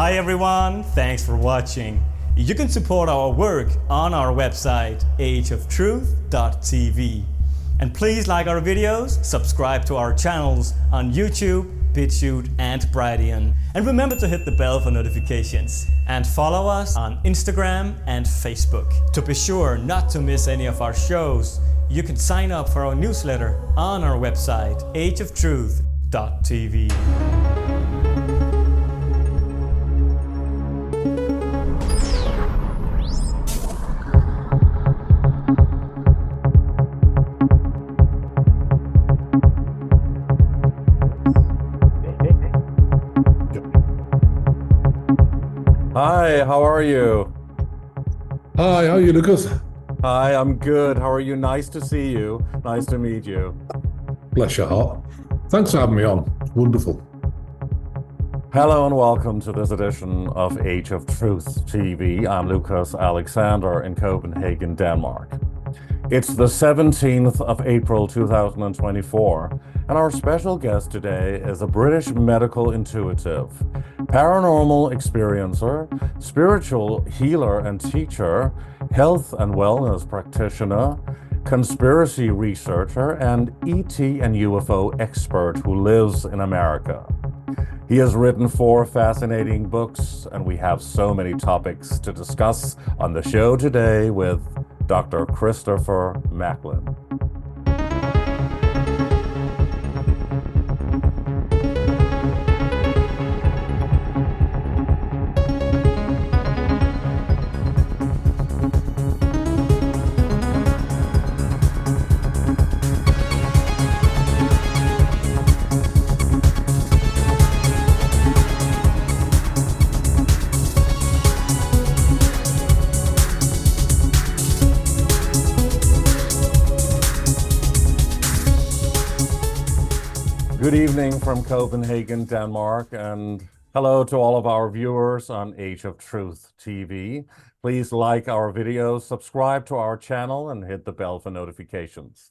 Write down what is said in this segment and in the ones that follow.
Hi everyone, thanks for watching. You can support our work on our website, ageoftruth.tv. And please like our videos, subscribe to our channels on YouTube, BitChute and Brighteon. And remember to hit the bell for notifications. And follow us on Instagram and Facebook. To be sure not to miss any of our shows, you can sign up for our newsletter on our website, ageoftruth.tv. Hi, how are you? Hi, how are you, Lucas? Hi, I'm good. How are you? Nice to see you. Nice to meet you. Bless your heart. Thanks for having me on. It's wonderful. Hello and welcome to this edition of Age of Truth TV. I'm Lucas Alexander in Copenhagen, Denmark. It's the 17th of April 2024, and our special guest today is a British medical intuitive, paranormal experiencer, spiritual healer and teacher, health and wellness practitioner, conspiracy researcher, and ET and UFO expert who lives in America. He has written 4 fascinating books, and we have so many topics to discuss on the show today with Dr. Christopher Macklin. Good evening from Copenhagen, Denmark, and hello to all of our viewers on Age of Truth TV. Please like our videos, subscribe to our channel, and hit the bell for notifications.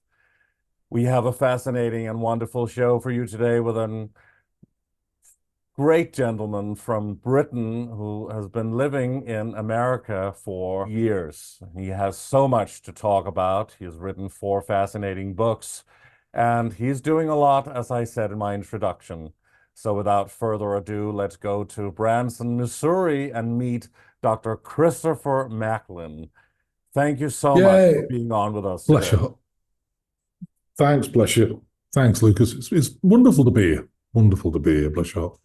We have a fascinating and wonderful show for you today with a great gentleman from Britain who has been living in America for years. He has so much to talk about. He has written 4 fascinating books. And he's doing a lot, as I said in my introduction. So without further ado, let's go to Branson, Missouri, and meet Dr. Christopher Macklin. Thank you so much for being on with us today. Bless you. Thanks, bless you. Thanks, Lucas. It's wonderful to be here. Wonderful to be here, bless you.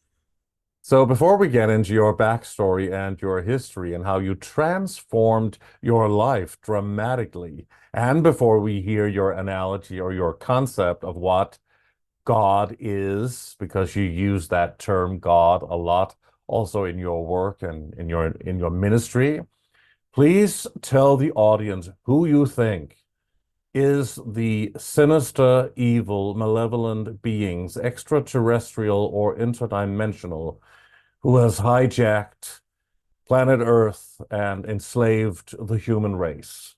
So before we get into your backstory and your history and how you transformed your life dramatically, and before we hear your analogy or your concept of what God is, because you use that term God a lot also in your work and in your ministry, please tell the audience who you think is the sinister, evil, malevolent beings, extraterrestrial or interdimensional, who has hijacked planet Earth and enslaved the human race.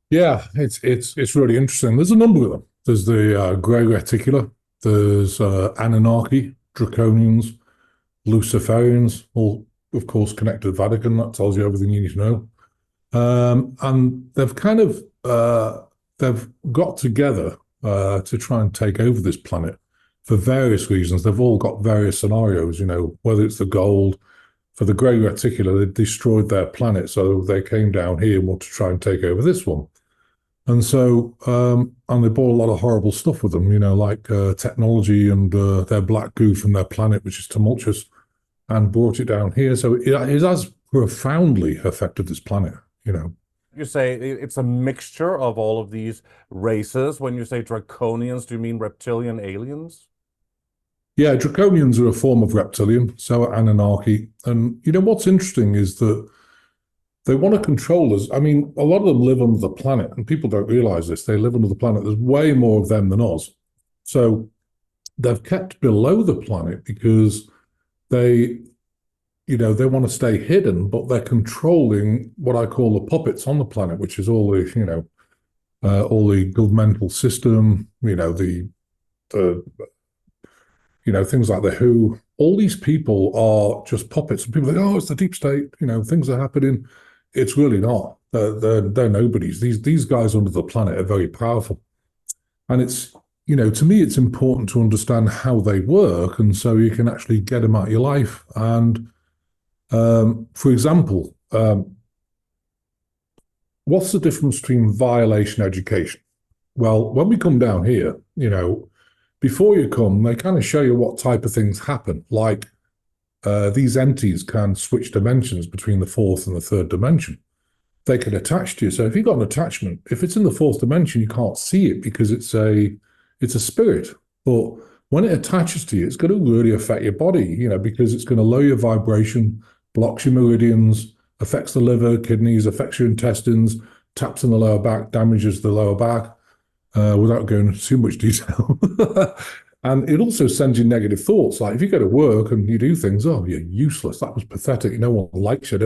Yeah, it's really interesting. There's a number of them. There's the Grey Reticuli, there's Anunnaki, Draconians, luciferians, all of course connected to the Vatican. That tells you everything you need to know. And they've kind of they've got together to try and take over this planet for various reasons. They've all got various scenarios, you know, whether it's the gold. For the Grey Reticuli, they destroyed their planet, so they came down here and want to try and take over this one. And so, and they brought a lot of horrible stuff with them, you know, like technology and their black goo from their planet, which is tumultuous, and brought it down here. So it has profoundly affected this planet, you know. You say it's a mixture of all of these races. When you say Draconians, do you mean reptilian aliens? Yeah, Draconians are a form of reptilian, so are Anunnaki. And, you know, what's interesting is that they want to control us. I mean, a lot of them live under the planet, and people don't realize this. They live under the planet. There's way more of them than us. So they've kept below the planet because they, you know, they want to stay hidden, but they're controlling what I call the puppets on the planet, which is all the, you know, all the governmental system, you know, the things like the WHO. All these people are just puppets. And people think, oh, it's the deep state. Things are happening. It's really not. They're nobodies. These guys under the planet are very powerful. And it's, to me, it's important to understand how they work, and so you can actually get them out of your life. And for example, what's the difference between violation and education? Well, when we come down here, before you come, they kind of show you what type of things happen. Like these entities can switch dimensions between the fourth and the third dimension. They can attach to you. So if you've got an attachment, if it's in the fourth dimension, you can't see it because it's a spirit. But when it attaches to you, it's going to really affect your body, because it's going to lower your vibration, blocks your meridians, affects the liver, kidneys, affects your intestines, taps in the lower back, damages the lower back, without going into too much detail. And it also sends you negative thoughts. Like if you go to work and you do things, oh, you're useless. That was pathetic. No one likes you.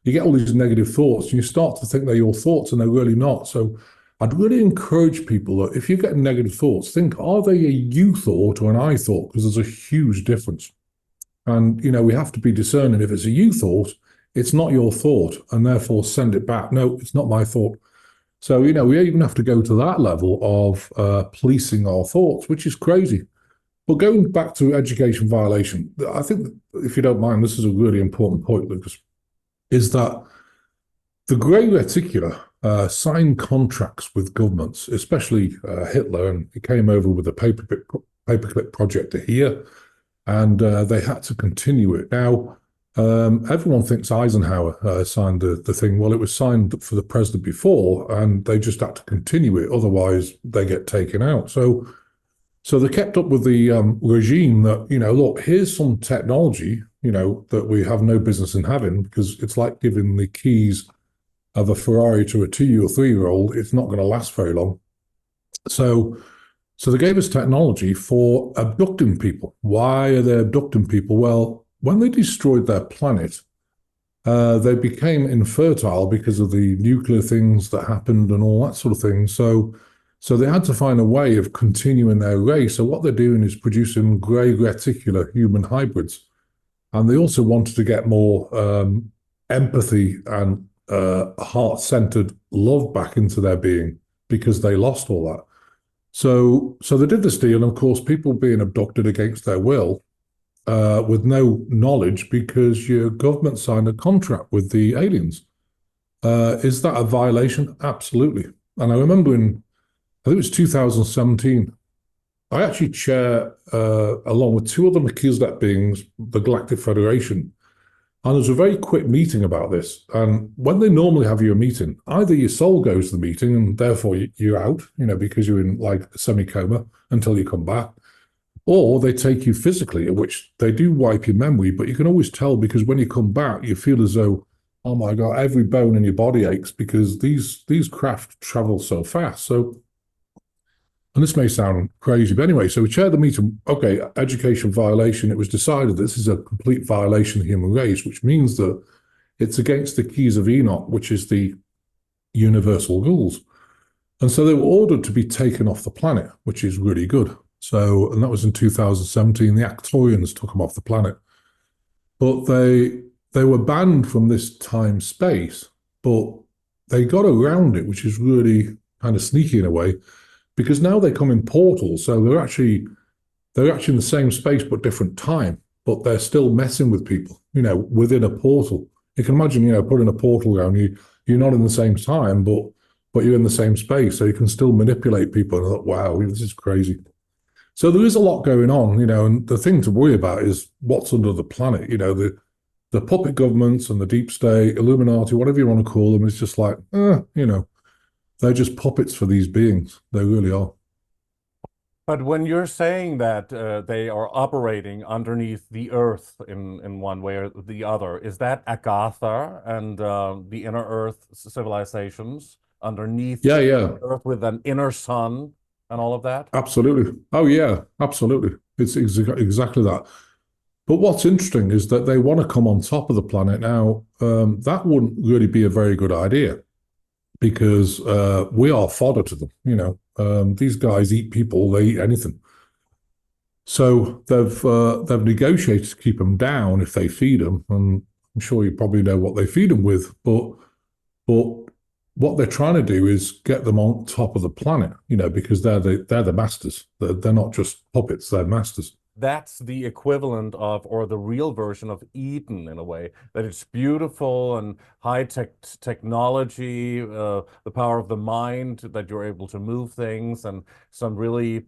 You get all these negative thoughts and you start to think they're your thoughts and they're really not. So I'd really encourage people that if you get negative thoughts, think, are they a you thought or an I thought? Because there's a huge difference. And, we have to be discerning. If it's a you thought, it's not your thought, and therefore send it back. No, it's not my thought. So, we even have to go to that level of policing our thoughts, which is crazy. But going back to education violation, I think, if you don't mind, this is a really important point, Lucas, is that the Grey Reticuli signed contracts with governments, especially Hitler, and he came over with a paperclip project here, and they had to continue it. Now, everyone thinks Eisenhower signed the thing. Well, it was signed for the president before, and they just had to continue it. Otherwise, they get taken out. So they kept up with the regime that, look, here's some technology, that we have no business in having, because it's like giving the keys of a Ferrari to a 2 or 3-year-old. It's not going to last very long. So they gave us technology for abducting people. Why are they abducting people? Well, when they destroyed their planet, they became infertile because of the nuclear things that happened and all that sort of thing. So they had to find a way of continuing their race. So what they're doing is producing grey reticular human hybrids. And they also wanted to get more empathy and heart-centered love back into their being, because they lost all that. So they did this deal, and of course, people being abducted against their will, with no knowledge, because your government signed a contract with the aliens. Is that a violation? Absolutely. And I remember I think it was 2017, I actually chair, along with 2 other Melchizedek beings, the Galactic Federation. And there's a very quick meeting about this. And when they normally have you a meeting, either your soul goes to the meeting and therefore you're out, because you're in like a semi-coma until you come back, or they take you physically, which they do wipe your memory, but you can always tell, because when you come back, you feel as though, oh my God, every bone in your body aches, because these craft travel so fast. And this may sound crazy, but anyway, so we chaired the meeting. Okay, education violation. It was decided this is a complete violation of the human race, which means that it's against the keys of Enoch, which is the universal rules. And so they were ordered to be taken off the planet, which is really good. So, and that was in 2017. The Arcturians took them off the planet. But they were banned from this time space, but they got around it, which is really kind of sneaky in a way, because now they come in portals. So they're actually in the same space but different time, but they're still messing with people, within a portal. You can imagine, putting a portal around you, you're not in the same time, but you're in the same space, so you can still manipulate people. And I thought, wow, this is crazy. So there is a lot going on, and the thing to worry about is what's under the planet. The puppet governments and the deep state, Illuminati, whatever you want to call them, is just like, they're just puppets for these beings. They really are. But when you're saying that they are operating underneath the earth in one way or the other, is that Agartha and the inner earth civilizations underneath the earth with an inner sun and all of that? Absolutely. Oh, yeah, absolutely. It's exactly that. But what's interesting is that they want to come on top of the planet. Now, that wouldn't really be a very good idea, because we are fodder to them. These guys eat people, they eat anything. So they've negotiated to keep them down if they feed them, and I'm sure you probably know what they feed them with. But what they're trying to do is get them on top of the planet, because they're the masters. They're not just puppets; they're masters. That's the equivalent of, or the real version of Eden in a way, that it's beautiful and high-tech technology, the power of the mind, that you're able to move things, and some really,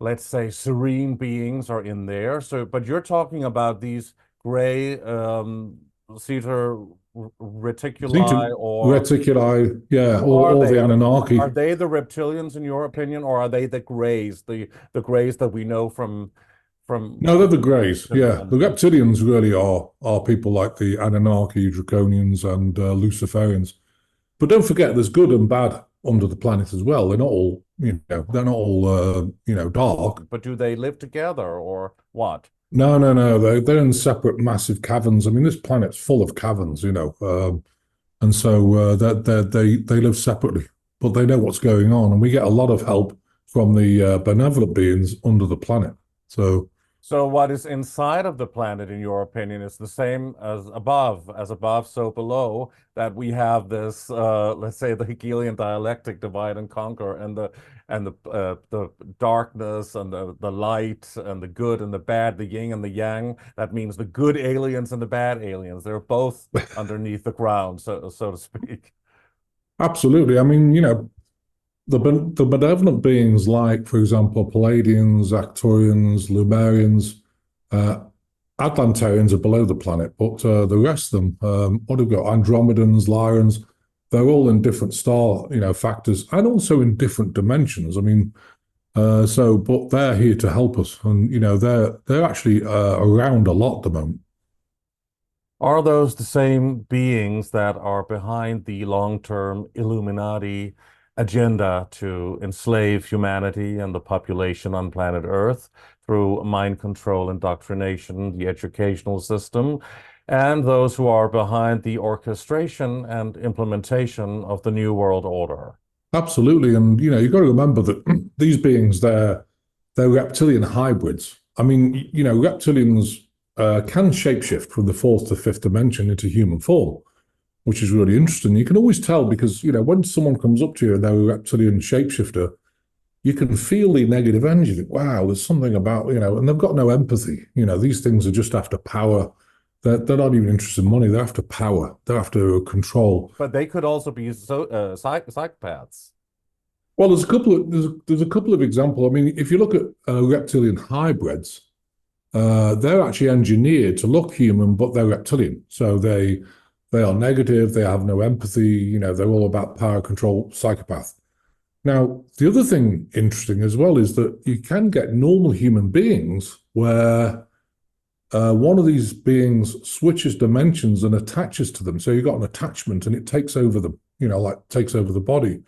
let's say, serene beings are in there. So, but you're talking about these Grey Zeta Reticuli, or Reticuli, yeah, who are or they? the Anunnaki. Are they the reptilians in your opinion, or are they the Greys, the Greys that we know from No, they're the Greys. Yeah, the and reptilians really are people like the Anunnaki, Draconians, and Luciferians. But don't forget, there's good and bad under the planet as well. They're not all, they're not all, dark. But do they live together or what? No, no, no. They're in separate, massive caverns. I mean, this planet's full of caverns, and so they live separately, but they know what's going on, and we get a lot of help from the benevolent beings under the planet. So. So what is inside of the planet, in your opinion, is the same as above, so below, that we have this, let's say, the Hegelian dialectic, divide and conquer, and the darkness and the light and the good and the bad, the yin and the yang. That means the good aliens and the bad aliens. They're both underneath the ground, so to speak. Absolutely. I mean, the benevolent beings like, for example, Pleiadians, Arcturians, Lemurians, Atlantarians are below the planet, but the rest of them, what have we got? Andromedans, Lyrans, they're all in different star, factors, and also in different dimensions. I mean, but they're here to help us, and they're actually around a lot at the moment. Are those the same beings that are behind the long-term Illuminati agenda to enslave humanity and the population on planet Earth through mind control, indoctrination, the educational system, and those who are behind the orchestration and implementation of the New World Order? Absolutely. And, you've got to remember that these beings, they're reptilian hybrids. I mean, reptilians can shapeshift from the fourth to fifth dimension into human form, which is really interesting. You can always tell because, when someone comes up to you and they're a reptilian shapeshifter, you can feel the negative energy. You think, wow, there's something about, and they've got no empathy. These things are just after power. They're not even interested in money. They're after power. They're after control. But they could also be psychopaths. Well, there's a couple of examples. I mean, if you look at reptilian hybrids, they're actually engineered to look human, but they're reptilian. So they are negative. They have no empathy. They're all about power, control, psychopath. Now, the other thing interesting as well is that you can get normal human beings where one of these beings switches dimensions and attaches to them. So you've got an attachment and it takes over them, takes over the body.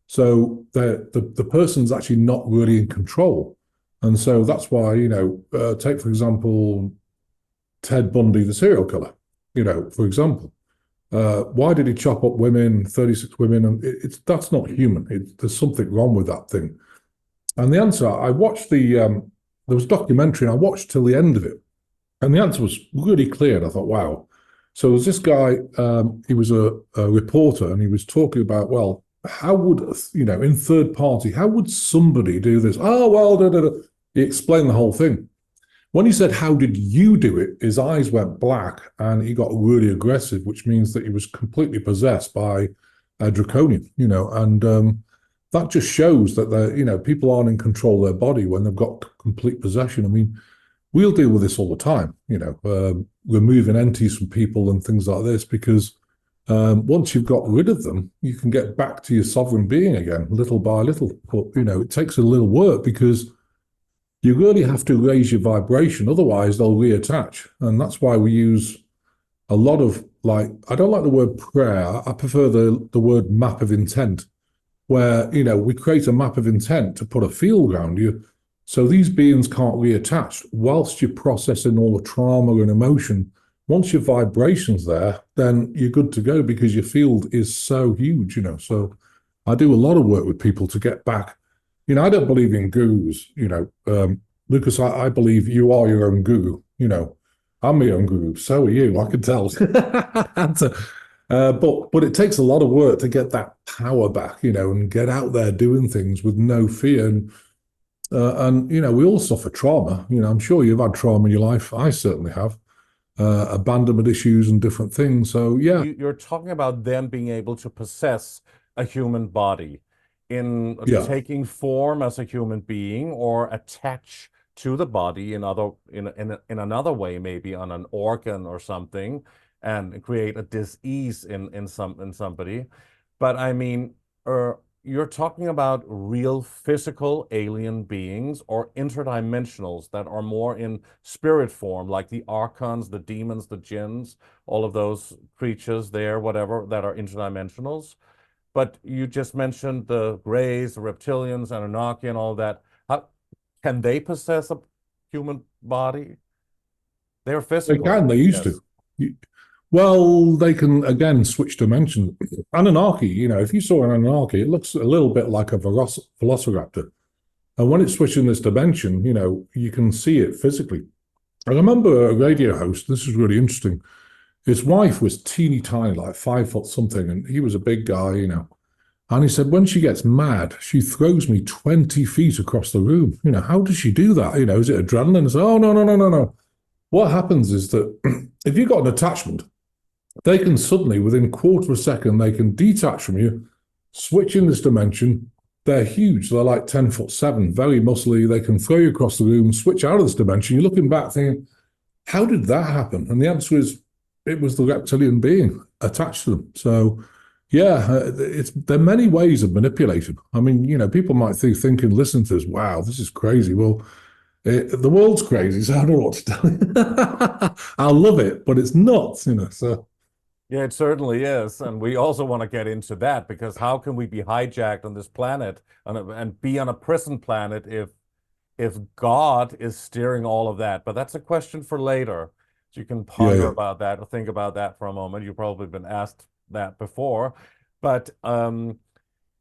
So the person's actually not really in control. And so that's why, take, for example, Ted Bundy, the serial killer, for example. Why did he chop up women, 36 women? And that's not human. There's something wrong with that thing. And the answer, I watched there was a documentary and I watched till the end of it. And the answer was really clear. And I thought, wow. So there was this guy, he was a reporter and he was talking about, well, how would, in third party, how would somebody do this? Oh, well, da, da, da. He explained the whole thing. When he said, how did you do it? His eyes went black and he got really aggressive, which means that he was completely possessed by a draconian, and that just shows that, people aren't in control of their body when they've got complete possession. I mean, we'll deal with this all the time, removing entities from people and things like this, because once you've got rid of them, you can get back to your sovereign being again, little by little. But, it takes a little work because you really have to raise your vibration. Otherwise, they'll reattach. And that's why we use a lot of, I don't like the word prayer. I prefer the word map of intent, where, we create a map of intent to put a field around you. So these beings can't reattach whilst you're processing all the trauma and emotion. Once your vibration's there, then you're good to go because your field is so huge, So I do a lot of work with people to get back. I don't believe in gurus, Lucas, I believe you are your own guru. You know, I'm my own guru. So are you. I can tell. But it takes a lot of work to get that power back, you know, and get out there doing things with no fear. And you know, we all suffer trauma. You know, I'm sure you've had trauma in your life. I certainly have. Abandonment issues and different things. So yeah, You're talking about them being able to possess a human body in yeah. taking form as a human being or attach to the body in another way, maybe on an organ or something, and create a dis-ease in somebody. But I mean, you're talking about real physical alien beings or interdimensionals that are more in spirit form, like the archons, the demons, the jinns, all of those creatures there, whatever, that are interdimensionals. But you just mentioned the Greys, the Reptilians, Anunnaki, and all that. How can they possess a human body? They're They physical. can, they used Yes. to. Well, they can again switch dimensions. Anunnaki, you know, if you saw an Anunnaki, it looks a little bit like a velociraptor. And when it's switching this dimension, you know, you can see it physically. I remember a radio host, this is really interesting. His wife was teeny tiny, like 5 foot something, and he was a big guy, you know. And he said, when she gets mad, she throws me 20 feet across the room. You know, how does she do that? You know, is it adrenaline? I said, oh, no, no, no, no, no. What happens is that if you've got an attachment, they can suddenly, within a quarter of a second, they can detach from you, switch in this dimension. They're huge. They're like 10'7", very muscly. They can throw you across the room, switch out of this dimension. You're looking back thinking, how did that happen? And the answer is, it was the reptilian being attached to them. So, yeah, there are many ways of manipulating. I mean, you know, people might think and listen to this, wow, this is crazy. Well, the world's crazy, so I don't know what to tell you. I love it, but it's nuts, you know, so. Yeah, it certainly is. And we also want to get into that, because how can we be hijacked on this planet and be on a prison planet if God is steering all of that? But that's a question for later. So you can ponder about that or think about that for a moment. You've probably been asked that before. But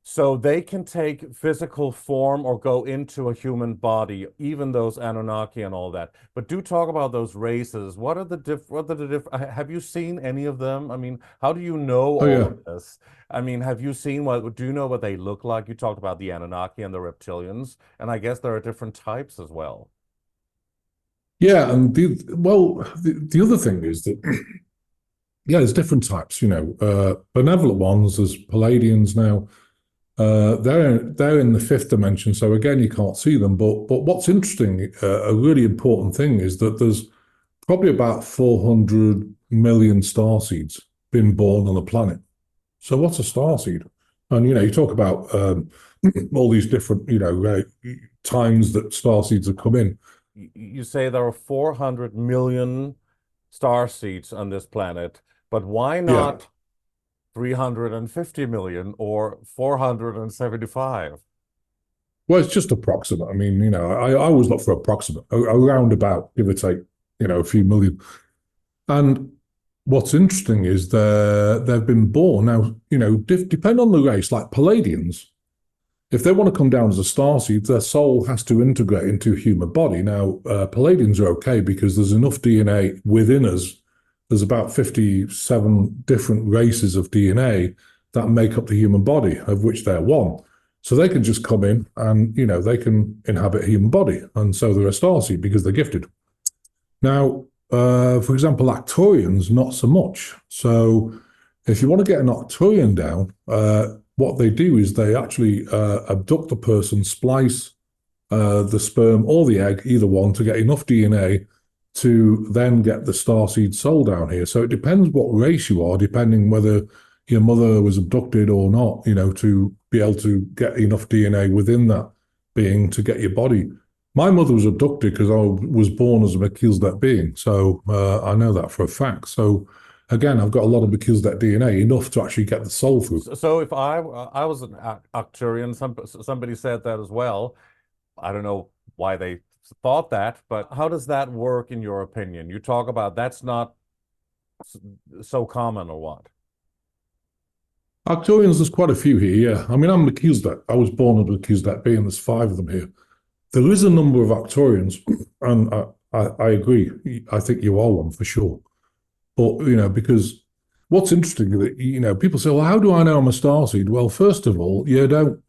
so they can take physical form or go into a human body, even those Anunnaki and all that. But do talk about those races. What are the have you seen any of them? I mean, how do you know Oh, all yeah. of this? I mean, have you seen do you know what they look like? You talked about the Anunnaki and the Reptilians, and I guess there are different types as well. Yeah, and the other thing is that, yeah, there's different types, you know, benevolent ones, there's Pleiadians now. They're in the fifth dimension, so again, you can't see them. But what's interesting, a really important thing, is that there's probably about 400 million starseeds been born on the planet. So what's a starseed? And you know, you talk about all these different, you know, times that starseeds have come in. You say there are 400 million starseeds on this planet, but why not 350 million or 475? Well, it's just approximate. I mean, you know, I always look for approximate, around about, give or take, you know, a few million. And what's interesting is they've been born now, you know, depend on the race, like Pleiadians. If they want to come down as a starseed, their soul has to integrate into a human body. Now, Pleiadians are okay because there's enough DNA within us. There's about 57 different races of DNA that make up the human body, of which they're one. So they can just come in and, you know, they can inhabit a human body. And so they're a starseed because they're gifted. Now, for example, Arcturians, not so much. So if you want to get an Arcturian down, what they do is they actually abduct the person, splice the sperm or the egg, either one, to get enough DNA to then get the starseed soul down here. So it depends what race you are, depending whether your mother was abducted or not, you know, to be able to get enough DNA within that being to get your body. My mother was abducted because I was born as a Melchizedek being. So I know that for a fact. So again, I've got a lot of Melchizedek DNA, enough to actually get the soul through. So if I was an Arcturian, somebody said that as well. I don't know why they thought that, but how does that work in your opinion? You talk about that's not so common, or what? Arcturians, there's quite a few here, yeah. I mean, I'm Melchizedek. I was born as Melchizedek being, there's 5 of them here. there is a number of Arcturians, and I agree. I think you are one for sure. But, because what's interesting is that, people say, well, how do I know I'm a starseed? Well, first of all, you don't,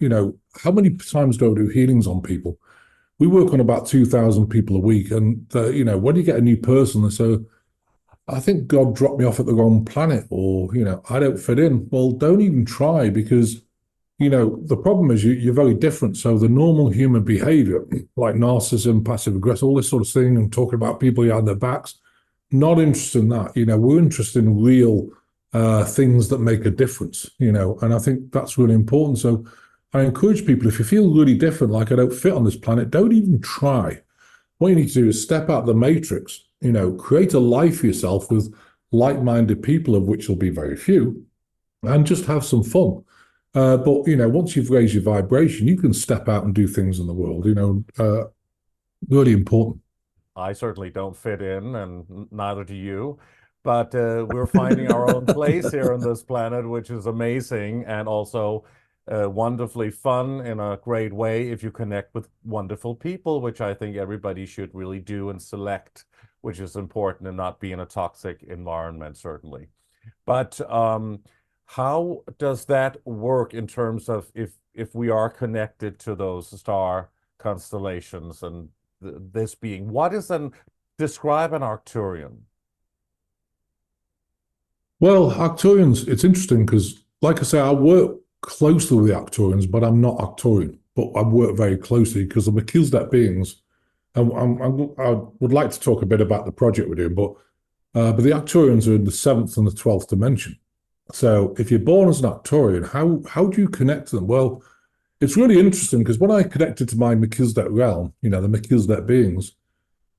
how many times do I do healings on people? We work on about 2,000 people a week. And, when you get a new person, they say, I think God dropped me off at the wrong planet, or, I don't fit in. Well, don't even try, because, the problem is you're very different. So the normal human behavior, like narcissism, passive aggressive, all this sort of thing, and talking about people behind their backs, not interested in that. We're interested in real things that make a difference, and I think that's really important. So I encourage people, if you feel really different, like I don't fit on this planet, don't even try. What you need to do is step out of the matrix, create a life for yourself with like-minded people, of which will be very few, and just have some fun. But, once you've raised your vibration, you can step out and do things in the world, really important. I certainly don't fit in, and neither do you. But we're finding our own place here on this planet, which is amazing, and also wonderfully fun in a great way if you connect with wonderful people, which I think everybody should really do and select, which is important, and not be in a toxic environment, certainly. But how does that work in terms of if we are connected to those star constellations and this being? What is describe an Arcturian? Well, Arcturians, it's interesting because, like I say, I work closely with the Arcturians, but I'm not Arcturian. But I work very closely because the Melchizedek beings, and I would like to talk a bit about the project we're doing, but the Arcturians are in the 7th and the 12th dimension. So if you're born as an Arcturian, how do you connect to them? Well, it's really interesting because when I connected to my Melchizedek realm, the Melchizedek beings,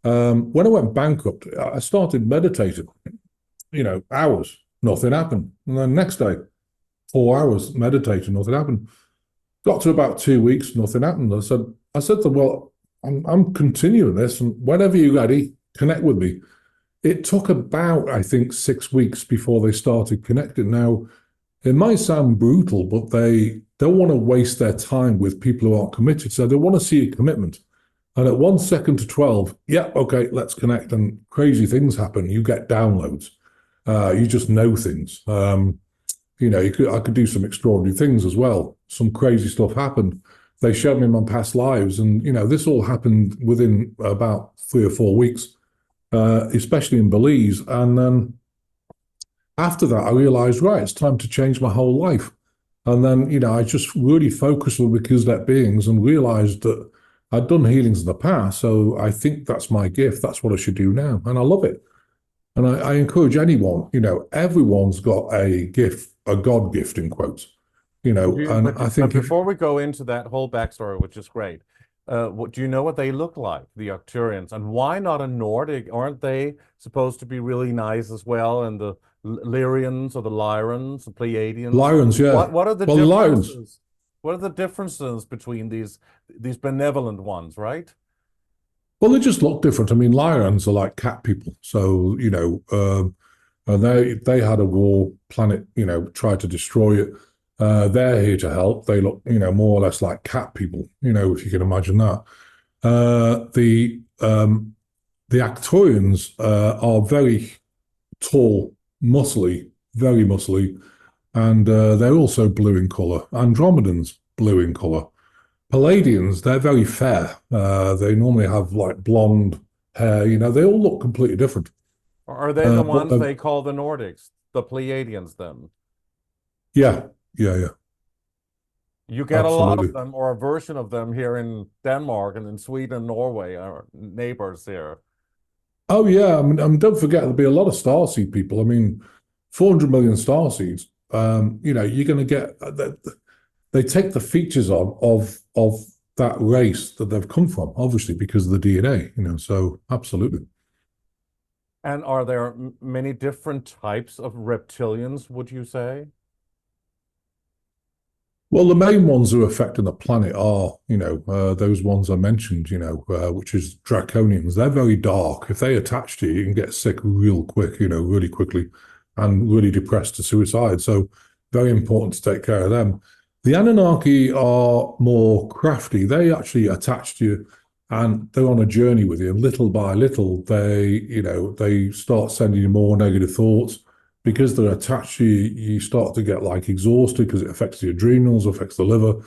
when I went bankrupt, I started meditating, hours, nothing happened. And then next day, 4 hours meditating, nothing happened. Got to about 2 weeks, nothing happened. I said to them, well, I'm continuing this, and whenever you're ready, connect with me. It took about, I think, 6 weeks before they started connecting. Now, it might sound brutal, but they don't want to waste their time with people who aren't committed. So they want to see a commitment. And at 1 second to 12, yeah, okay, let's connect. And crazy things happen. You get downloads. You just know things. I could do some extraordinary things as well. Some crazy stuff happened. They showed me my past lives. And, this all happened within about 3 or 4 weeks. Especially in Belize. And then after that, I realized, right, it's time to change my whole life. And then, I just really focused on Melchizedek beings and realized that I'd done healings in the past. So I think that's my gift. That's what I should do now. And I love it. And I encourage anyone, everyone's got a gift, a God gift in quotes, I think. But before we go into that whole backstory, which is great, do you know what they look like, the Arcturians, and why not a Nordic? Aren't they supposed to be really nice as well? And the Lyrans or the Lyrans, the Pleiadians? Lyrans, yeah. What are the differences? What are the differences between these benevolent ones, right? Well, they just look different. I mean, Lyrans are like cat people. So, and they had a war, planet, tried to destroy it. They're here to help. They look, more or less like cat people, if you can imagine that. The Arcturians are very tall, muscly, very muscly, and they're also blue in color. Andromedans, blue in color. Pleiadians, they're very fair. They normally have like blonde hair. They all look completely different. Are they the ones they call the Nordics, the Pleiadians, then? Yeah. You get Absolutely. A lot of them, or a version of them, here in Denmark and in Sweden and Norway, our neighbors here. Oh, yeah. I mean, don't forget, there'll be a lot of starseed people. I mean, 400 million starseeds. You're going to get... They take the features of that race that they've come from, obviously, because of the DNA, so absolutely. And are there many different types of reptilians, would you say? Well, the main ones who are affecting the planet are, those ones I mentioned, which is Draconians. They're very dark. If they attach to you, you can get sick real quick, really quickly, and really depressed to suicide. So very important to take care of them. The Anunnaki are more crafty. They actually attach to you and they're on a journey with you. And little by little, they start sending you more negative thoughts because they're attached to you. You start to get like exhausted because it affects the adrenals, affects the liver.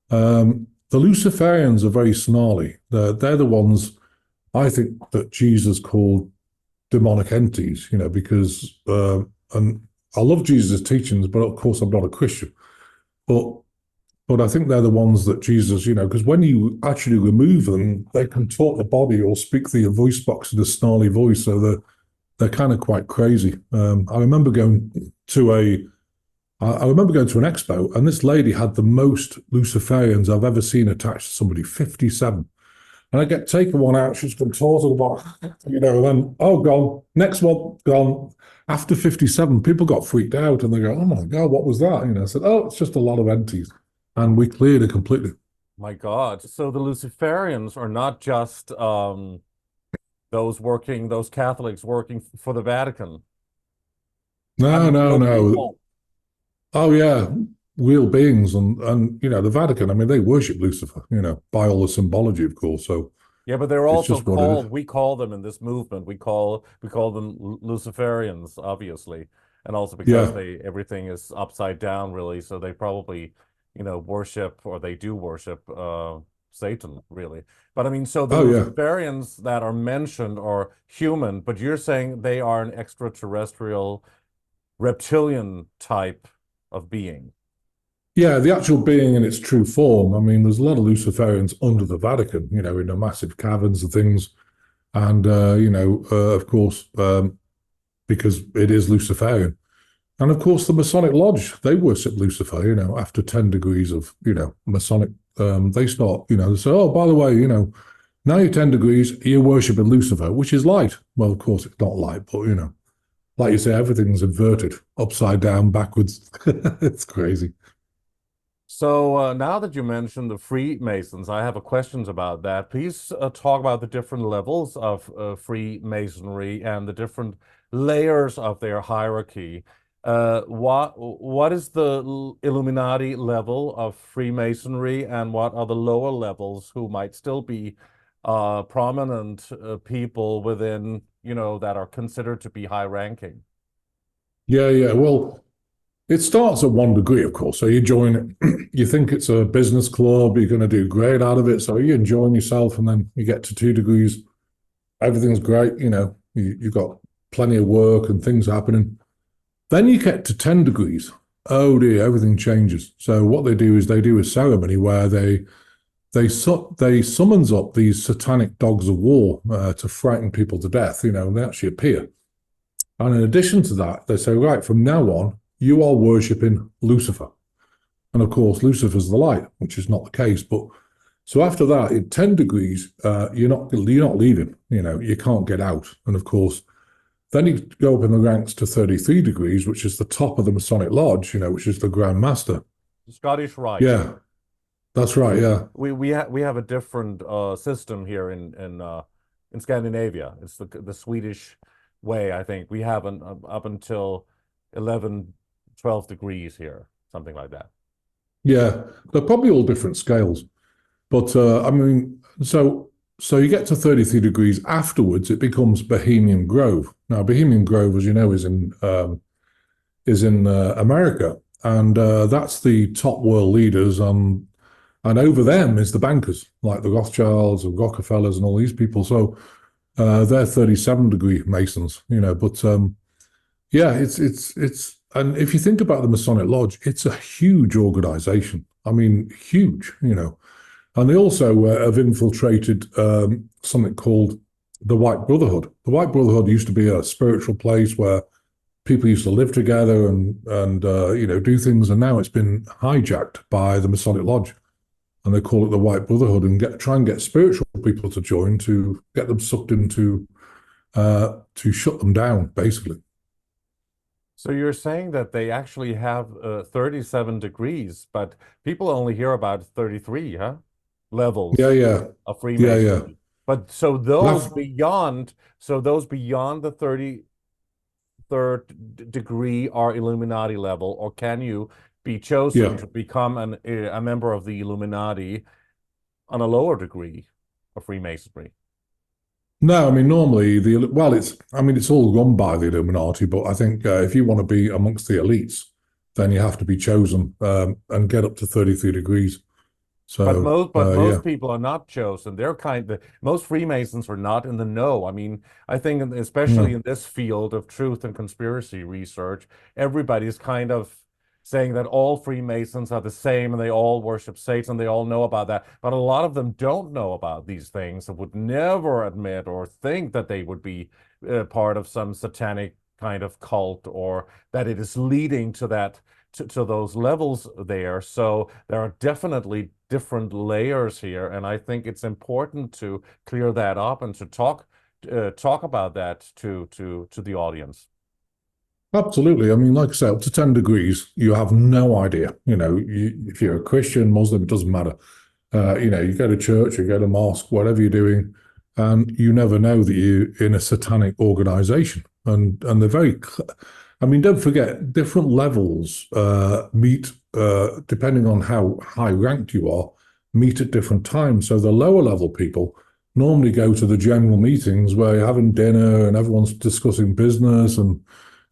The Luciferians are very snarly. They're the ones I think that Jesus called demonic entities, because and I love Jesus' teachings, but of course I'm not a Christian. But I think they're the ones that Jesus, because when you actually remove them, they can talk the body or speak through your voice box in a snarly voice. So they're kind of quite crazy. I remember going to an expo, and this lady had the most Luciferians I've ever seen attached to somebody, 57. And I get taken one out, she's contorted about, and then, oh, gone. Next one, gone. After 57, people got freaked out and they go, oh my God, what was that? I said, oh, it's just a lot of entities. And we cleared it completely. My God. So the Luciferians are not just those Catholics working for the Vatican. No. Oh, yeah. Real beings and the Vatican, I mean, they worship Lucifer, by all the symbology, of course. So yeah, but they're also called, we call them in this movement, we call them Luciferians, obviously. And also because everything is upside down, really. So they probably, worship, or they do worship Satan, really. But I mean, so the Luciferians that are mentioned are human, but you're saying they are an extraterrestrial reptilian type of being. Yeah, the actual being in its true form. I mean, there's a lot of Luciferians under the Vatican, in the massive caverns and things. And, of course, because it is Luciferian. And of course, the Masonic Lodge, they worship Lucifer, after 10 degrees of, Masonic, they start, they say, oh, by the way, now you're 10 degrees, you're worshiping Lucifer, which is light. Well, of course, it's not light, but, like you say, everything's inverted, upside down, backwards. It's crazy. So now that you mentioned the Freemasons, I have questions about that. Please talk about the different levels of Freemasonry and the different layers of their hierarchy. What is the Illuminati level of Freemasonry, and what are the lower levels who might still be prominent people within, that are considered to be high ranking? Yeah. Well, it starts at 1 degree, of course. So you join it, you think it's a business club, you're going to do great out of it. So you're enjoying yourself, and then you get to 2 degrees. Everything's great. You've got plenty of work and things happening. Then you get to 10 degrees. Oh dear, everything changes. So what they do is they do a ceremony where they summons up these satanic dogs of war to frighten people to death, and they actually appear. And in addition to that, they say, right, from now on, you are worshipping Lucifer. And of course, Lucifer's the light, which is not the case. But so after that, in 10 degrees, you're not leaving, you can't get out. And of course, then you go up in the ranks to 33 degrees, which is the top of the Masonic Lodge, which is the Grand Master. Scottish Rite. Yeah, that's right. Yeah. We have a different system here in Scandinavia. It's the Swedish way, I think. We have up until 11, 12 degrees here, something like that. Yeah, they're probably all different scales. But I mean, so you get to 33 degrees. Afterwards, it becomes Bohemian Grove. Now, Bohemian Grove, as you know, is in America, and that's the top world leaders. And over them is the bankers, like the Rothschilds and Rockefellers and all these people. So they're 37-degree Masons, But yeah, it's and if you think about the Masonic Lodge, it's a huge organization. I mean, huge, And they also have infiltrated something called the White Brotherhood. The White Brotherhood used to be a spiritual place where people used to live together and do things, and now it's been hijacked by the Masonic Lodge, and they call it the White Brotherhood, and try and get spiritual people to join to get them sucked into to shut them down, basically. So you're saying that they actually have 37 degrees, but people only hear about 33, huh? Levels of Freemasonry. Yeah. But so those beyond the 33rd degree are Illuminati level, or can you be chosen to become a member of the Illuminati on a lower degree? of Freemasonry? No, I mean normally it's all run by the Illuminati, but I think if you want to be amongst the elites, then you have to be chosen and get up to 33 degrees. But So most people are not chosen. Most Freemasons are not in the know. I mean, I think especially yeah. in this field of truth and conspiracy research, everybody's kind of saying that all Freemasons are the same and they all worship Satan, they all know about that. But a lot of them don't know about these things and would never admit or think that they would be part of some satanic kind of cult, or that it is leading to that to those levels there. So there are definitely different layers here, and I think it's important to clear that up and to talk about that to the audience. Absolutely. I mean, like I said, up to 10 degrees, you have no idea. If you're a Christian, Muslim, it doesn't matter. You go to church, you go to mosque, whatever you're doing, and you never know that you're in a satanic organization. And they're I mean, don't forget, different levels meet, depending on how high ranked you are, meet at different times. So the lower level people normally go to the general meetings where you're having dinner and everyone's discussing business and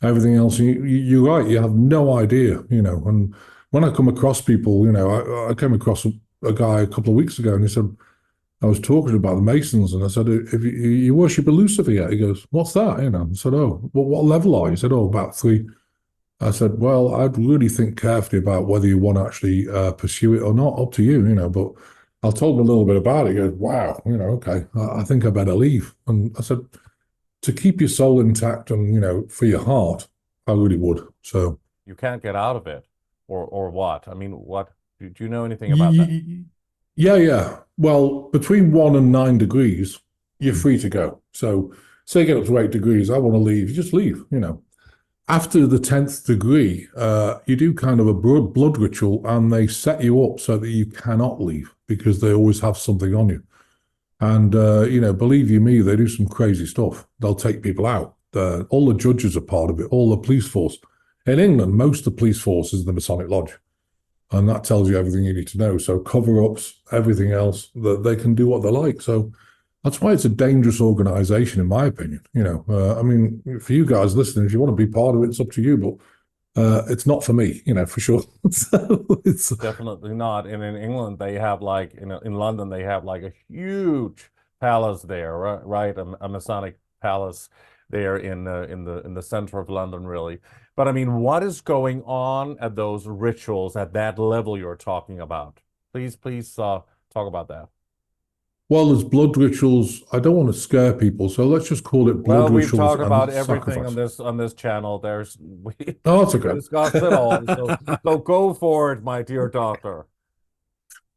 everything else. You're right, you have no idea, And when I come across people, I came across a guy a couple of weeks ago and he said, I was talking about the Masons and I said, if you worship a Lucifer yet? He goes, what's that? I said, oh, what level are you? He said, oh, about 3. I said, well, I'd really think carefully about whether you want to actually pursue it or not. Up to you, but I told him a little bit about it. He goes, wow, okay, I think I better leave. And I said, to keep your soul intact and, for your heart, I really would. So you can't get out of it, or what? I mean, what do you know anything about that? Yeah. Well, between 1 and 9 degrees, you're free to go. So say you get up to 8 degrees, I want to leave, you just leave, After the 10th degree, you do kind of a blood ritual and they set you up so that you cannot leave because they always have something on you. And, believe you me, they do some crazy stuff. They'll take people out. All the judges are part of it, all the police force. In England, most of the police force is the Masonic Lodge. And that tells you everything you need to know. So cover-ups, everything else, they can do what they like. So that's why it's a dangerous organization, in my opinion. I mean, for you guys listening, if you want to be part of it, it's up to you. But it's not for me, for sure. So it's definitely not. And in England, they have in London, they have a huge palace there, right? A Masonic palace there in the center of London, really. But I mean, what is going on at those rituals at that level you're talking about? Please talk about that. Well, there's blood rituals. I don't want to scare people, so let's just call it blood rituals. We've talked about everything sacrifice. on this channel. Oh, it's okay. Discussed it all. So go for it, my dear doctor.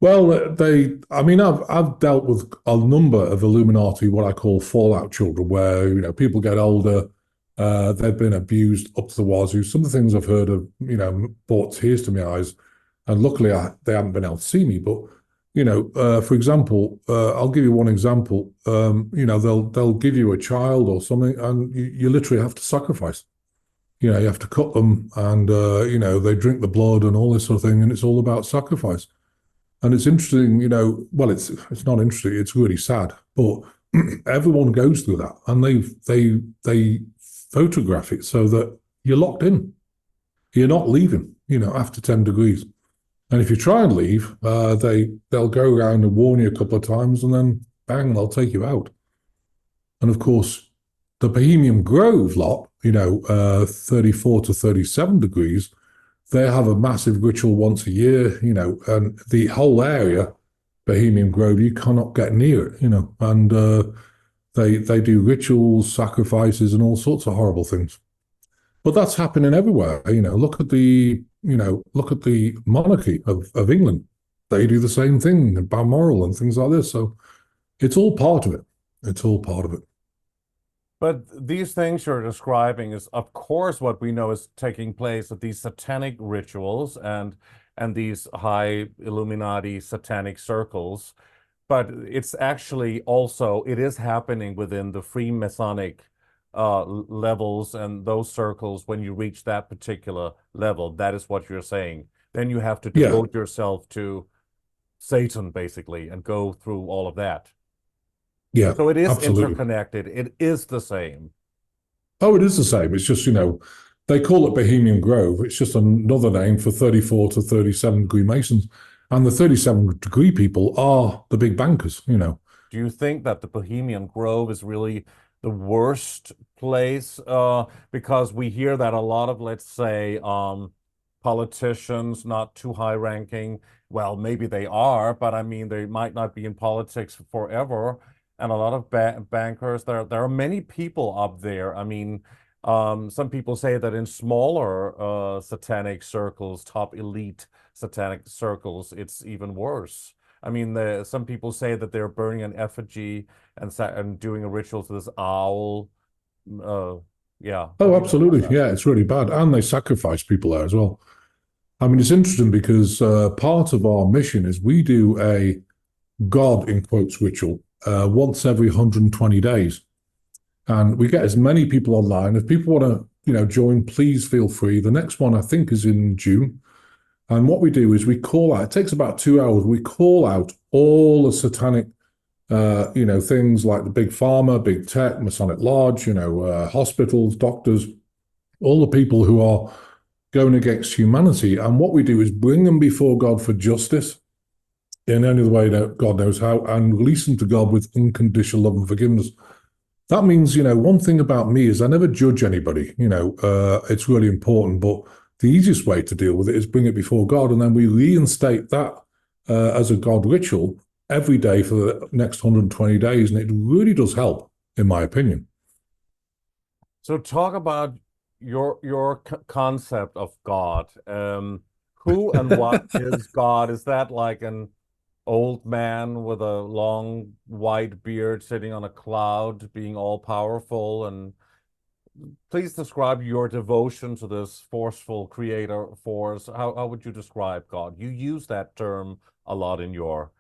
Well, I've dealt with a number of Illuminati, what I call fallout children, where people get older, they've been abused up to the wazoo. Some of the things I've heard of, brought tears to my eyes, and luckily they haven't been able to see me. But for example, I'll give you one example. They'll give you a child or something, and you literally have to sacrifice. You have to cut them, and they drink the blood and all this sort of thing, and it's all about sacrifice. And it's interesting, well, it's not interesting, it's really sad, but everyone goes through that, and they photograph it so that you're locked in. You're not leaving, after 10 degrees. And if you try and leave, they'll go around and warn you a couple of times, and then bang, they'll take you out. And of course, the Bohemian Grove lot, 34 to 37 degrees, they have a massive ritual once a year, and the whole area, Bohemian Grove, you cannot get near it, and they do rituals, sacrifices, and all sorts of horrible things. But that's happening everywhere. Look at the monarchy of England. They do the same thing, and Balmoral and things like this. So it's all part of it. It's all part of it. But these things you're describing is, of course, what we know is taking place at these satanic rituals and these high Illuminati satanic circles. But it's actually also, it is happening within the Freemasonic levels and those circles. When you reach that particular level, that is what you're saying. Then you have to devote yourself to Satan, basically, and go through all of that. Yeah, So it is absolutely. interconnected. It is the same. Oh, it is the same. It's just, they call it Bohemian Grove. It's just another name for 34 to 37 degree Masons. And the 37 degree people are the big bankers. Do you think that the Bohemian Grove is really the worst place? Because we hear that a lot of, let's say, politicians, not too high ranking, well, maybe they are, but I mean, they might not be in politics forever. And a lot of bankers, there are many people up there. I mean, some people say that in smaller satanic circles, top elite satanic circles, it's even worse. I mean, some people say that they're burning an effigy and doing a ritual to this owl. Uh, yeah. What Oh, do you know about absolutely. that? Yeah, it's really bad. And they sacrifice people there as well. I mean, it's interesting because part of our mission is we do a God, in quotes, ritual once every 120 days. And we get as many people online. If people want to, join, please feel free. The next one, I think, is in June. And what we do is we call out, it takes about 2 hours, we call out all the satanic, things like the big pharma, big tech, Masonic Lodge, hospitals, doctors, all the people who are going against humanity. And what we do is bring them before God for justice in any way that God knows how, and release them to God with unconditional love and forgiveness. That means, one thing about me is I never judge anybody. It's really important, but the easiest way to deal with it is bring it before God, and then we reinstate that as a God ritual every day for the next 120 days, and it really does help, in my opinion. So talk about your concept of God. Who and what is God? Is that like an old man with a long white beard sitting on a cloud, being all powerful? And please describe your devotion to this forceful creator force. How would you describe God? You use that term a lot in your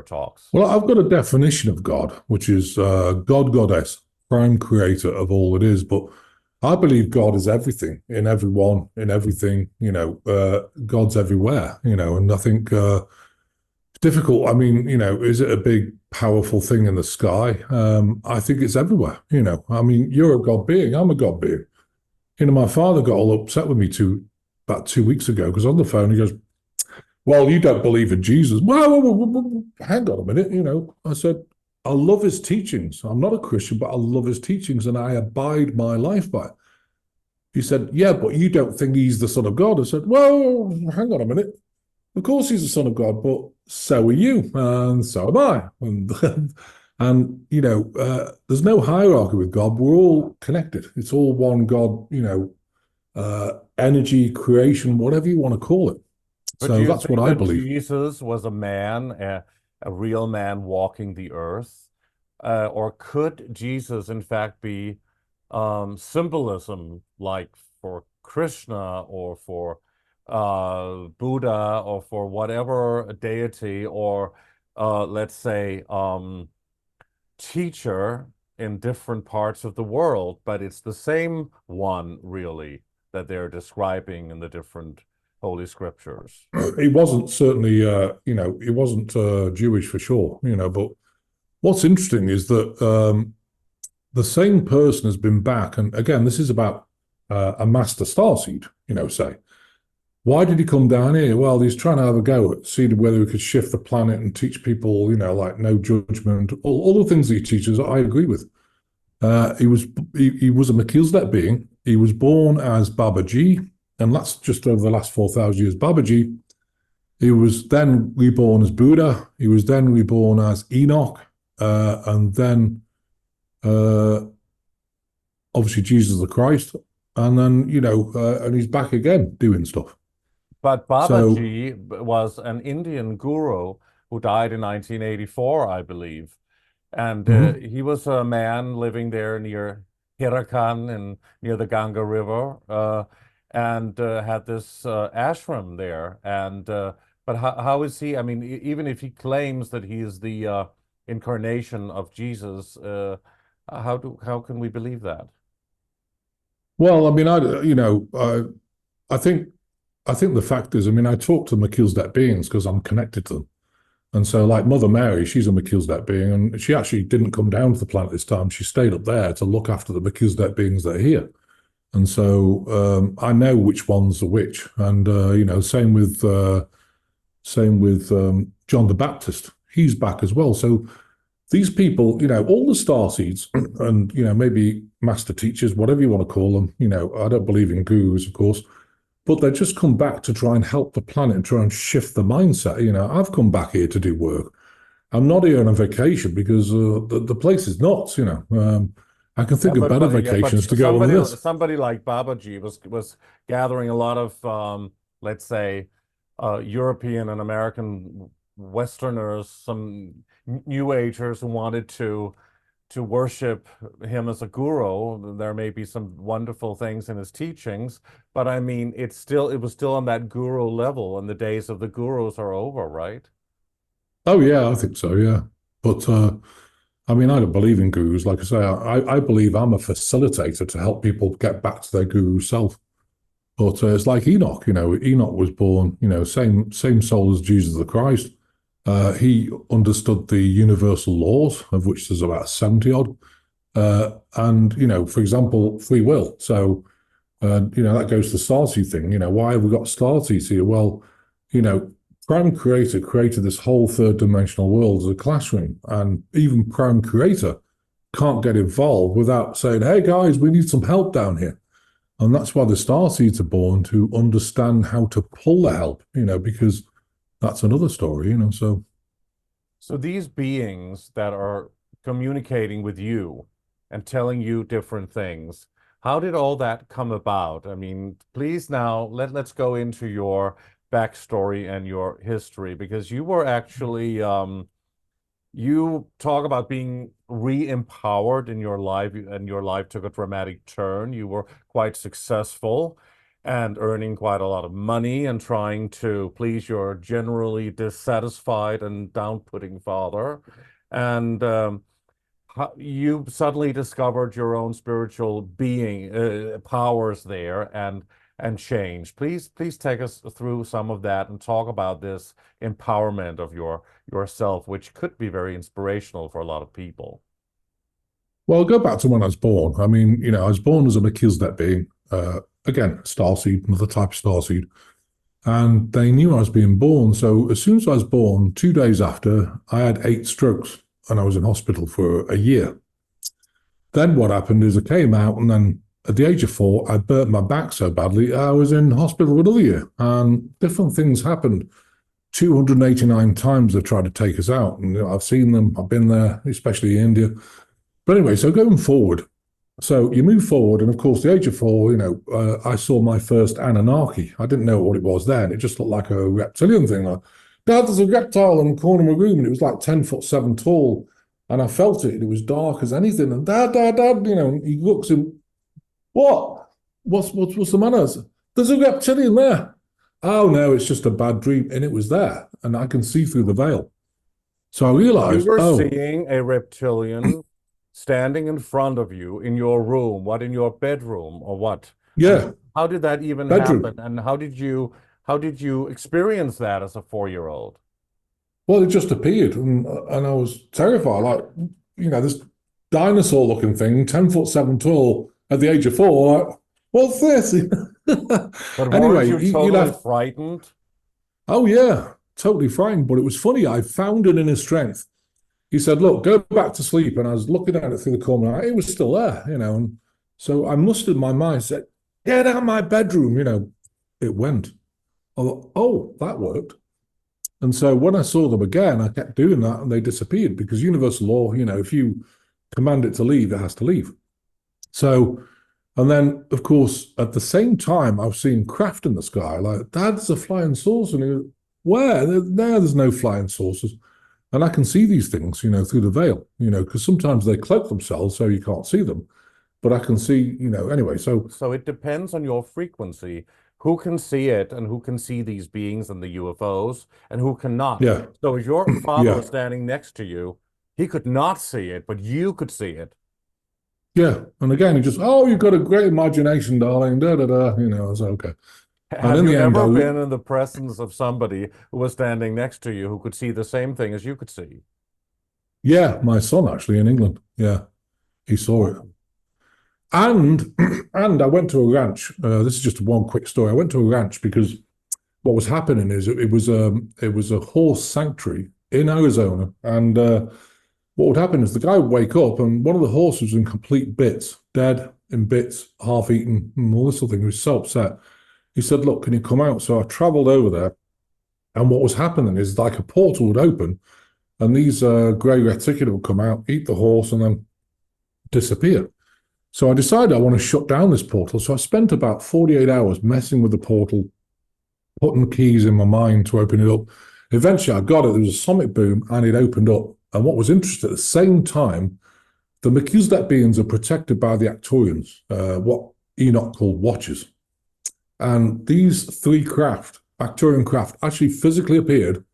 talks. Well, I've got a definition of God, which is God, goddess, prime creator of all it is. But I believe God is everything, in everyone, in everything. God's everywhere. And I think it's difficult. I mean, is it a big, powerful thing in the sky? I think it's everywhere. I mean, you're a God being. I'm a God being. My father got all upset with me about 2 weeks ago because on the phone he goes, "Well, you don't believe in Jesus." Well, hang on a minute. I said, I love his teachings. I'm not a Christian, but I love his teachings and I abide my life by it. He said, "Yeah, but you don't think he's the Son of God." I said, "Well, hang on a minute. Of course he's the Son of God, but so are you, and so am I." And there's no hierarchy with God. We're all connected. It's all one God, energy, creation, whatever you want to call it. But So do you that's what think I that believe. Jesus was a man, a real man walking the earth? Or could Jesus, in fact, be symbolism like for Krishna or for Buddha or for whatever deity or, let's say, teacher in different parts of the world, but it's the same one, really, that they're describing in the different Holy Scriptures? He wasn't certainly, he wasn't Jewish for sure, but what's interesting is that the same person has been back. And again, this is about a master starseed, say. Why did he come down here? Well, he's trying to have a go at seeing whether he could shift the planet and teach people, like no judgment, all the things that he teaches, I agree with. He was a Melchizedek being. He was born as Babaji, and that's just over the last 4,000 years. Babaji, he was then reborn as Buddha. He was then reborn as Enoch, and then obviously Jesus the Christ, and then and he's back again doing stuff. But So Babaji was an Indian guru who died in 1984, I believe. And mhm. he was a man living there near Hirakan and near the Ganga River, and had this ashram there. And but how is he? I mean, even if he claims that he is the incarnation of Jesus, how can we believe that? Well, I mean, I think the fact is, I mean, I talk to Melchizedek beings because I'm connected to them. And so, like Mother Mary, she's a Melchizedek being, and she actually didn't come down to the planet this time. She stayed up there to look after the Melchizedek beings that are here. And so I know which ones are which. And same with John the Baptist. He's back as well. So these people, all the star seeds and maybe master teachers, whatever you want to call them. I don't believe in gurus, of course. But they just come back to try and help the planet and try and shift the mindset. I've come back here to do work. I'm not here on a vacation because the place is nuts. I can think of better vacations to go on this. Somebody like Babaji was gathering a lot of, let's say, European and American Westerners, some New Agers who wanted to worship him as a guru. There may be some wonderful things in his teachings, but I mean, it was still on that guru level, and the days of the gurus are over, right? Oh yeah, I think so. Yeah, but I mean, I don't believe in gurus. Like I say, I believe I'm a facilitator to help people get back to their guru self. But it's like Enoch. Enoch was born, same soul as Jesus the Christ. He understood the universal laws, of which there's about 70 odd. And, for example, free will. So, that goes to the starseed thing. Why have we got starseeds here? Well, Prime Creator created this whole third dimensional world as a classroom. And even Prime Creator can't get involved without saying, hey, guys, we need some help down here. And that's why the starseeds are born, to understand how to pull the help, because that's another story, So these beings that are communicating with you and telling you different things, how did all that come about? I mean, please now let's go into your backstory and your history, because you were actually you talk about being re-empowered in your life, and your life took a dramatic turn. You were quite successful and earning quite a lot of money and trying to please your generally dissatisfied and down-putting father. And you suddenly discovered your own spiritual being, powers there, and change. Please take us through some of that and talk about this empowerment of yourself, which could be very inspirational for a lot of people. Well, I'll go back to when I was born. I mean, I was born as a Melchizedek being. Again, starseed, another type of starseed. And they knew I was being born. So as soon as I was born, 2 days after, I had 8 strokes and I was in hospital for a year. Then what happened is I came out, and then at the age of 4, I burnt my back so badly, I was in hospital for another year. And different things happened. 289 times they tried to take us out. And I've seen them, I've been there, especially in India. But anyway, so going forward, so you move forward, and of course, the age of 4, I saw my first Anunnaki. I didn't know what it was then. It just looked like a reptilian thing. Like, Dad, there's a reptile in the corner of my room, and it was like 10'7" tall, and I felt it. It was dark as anything. And Dad, and he looks and, what? What's the matter? There's a reptilian there. Oh no, it's just a bad dream, and it was there, and I can see through the veil. So I realized, you were seeing a reptilian standing in front of you in your room, in your bedroom, or what? Yeah. How did that even happen? And how did you experience that as a 4-year-old? Well, it just appeared, and I was terrified. Like, this dinosaur-looking thing, 10'7" tall, at the age of 4. Like, what's this? But anyway, weren't you totally frightened? Oh yeah, totally frightened. But it was funny. I found it in his strength. He said, look, go back to sleep. And I was looking at it through the corner. It was still there, And so I mustered my mind, said, get out of my bedroom. It went. I thought, oh, that worked. And so when I saw them again, I kept doing that, and they disappeared, because universal law, if you command it to leave, it has to leave. So, and then, of course, at the same time, I was seeing craft in the sky. Like, Dad, there's a flying saucer. And he goes, where? There's no flying saucers. And I can see these things, through the veil, because sometimes they cloak themselves so you can't see them. But I can see, anyway. So it depends on your frequency, who can see it and who can see these beings and the UFOs and who cannot. Yeah. So if your father was standing next to you, he could not see it, but you could see it. Yeah. And again, he just, oh, you've got a great imagination, darling. Da, da, da. I was like, okay. And Have in you the end, ever been in the presence of somebody who was standing next to you who could see the same thing as you could see? yeah, my son actually in England, yeah, he saw it. And and I went to a ranch. This is just one quick story. I went to a ranch because what was happening is it was a horse sanctuary in Arizona, and what would happen is the guy would wake up and one of the horses was in complete bits, dead in bits, half eaten, and all this sort of thing. He was so upset. He said, "Look, can you come out?" So I travelled over there, and what was happening is like a portal would open, and these grey reticuli would come out, eat the horse, and then disappear. So I decided I want to shut down this portal. So I spent about 48 hours messing with the portal, putting keys in my mind to open it up. Eventually I got it. There was a sonic boom and it opened up. And what was interesting, at the same time, the Melchizedek beings are protected by the Arcturians, what Enoch called watchers. And these three craft, Arcturian craft, actually physically appeared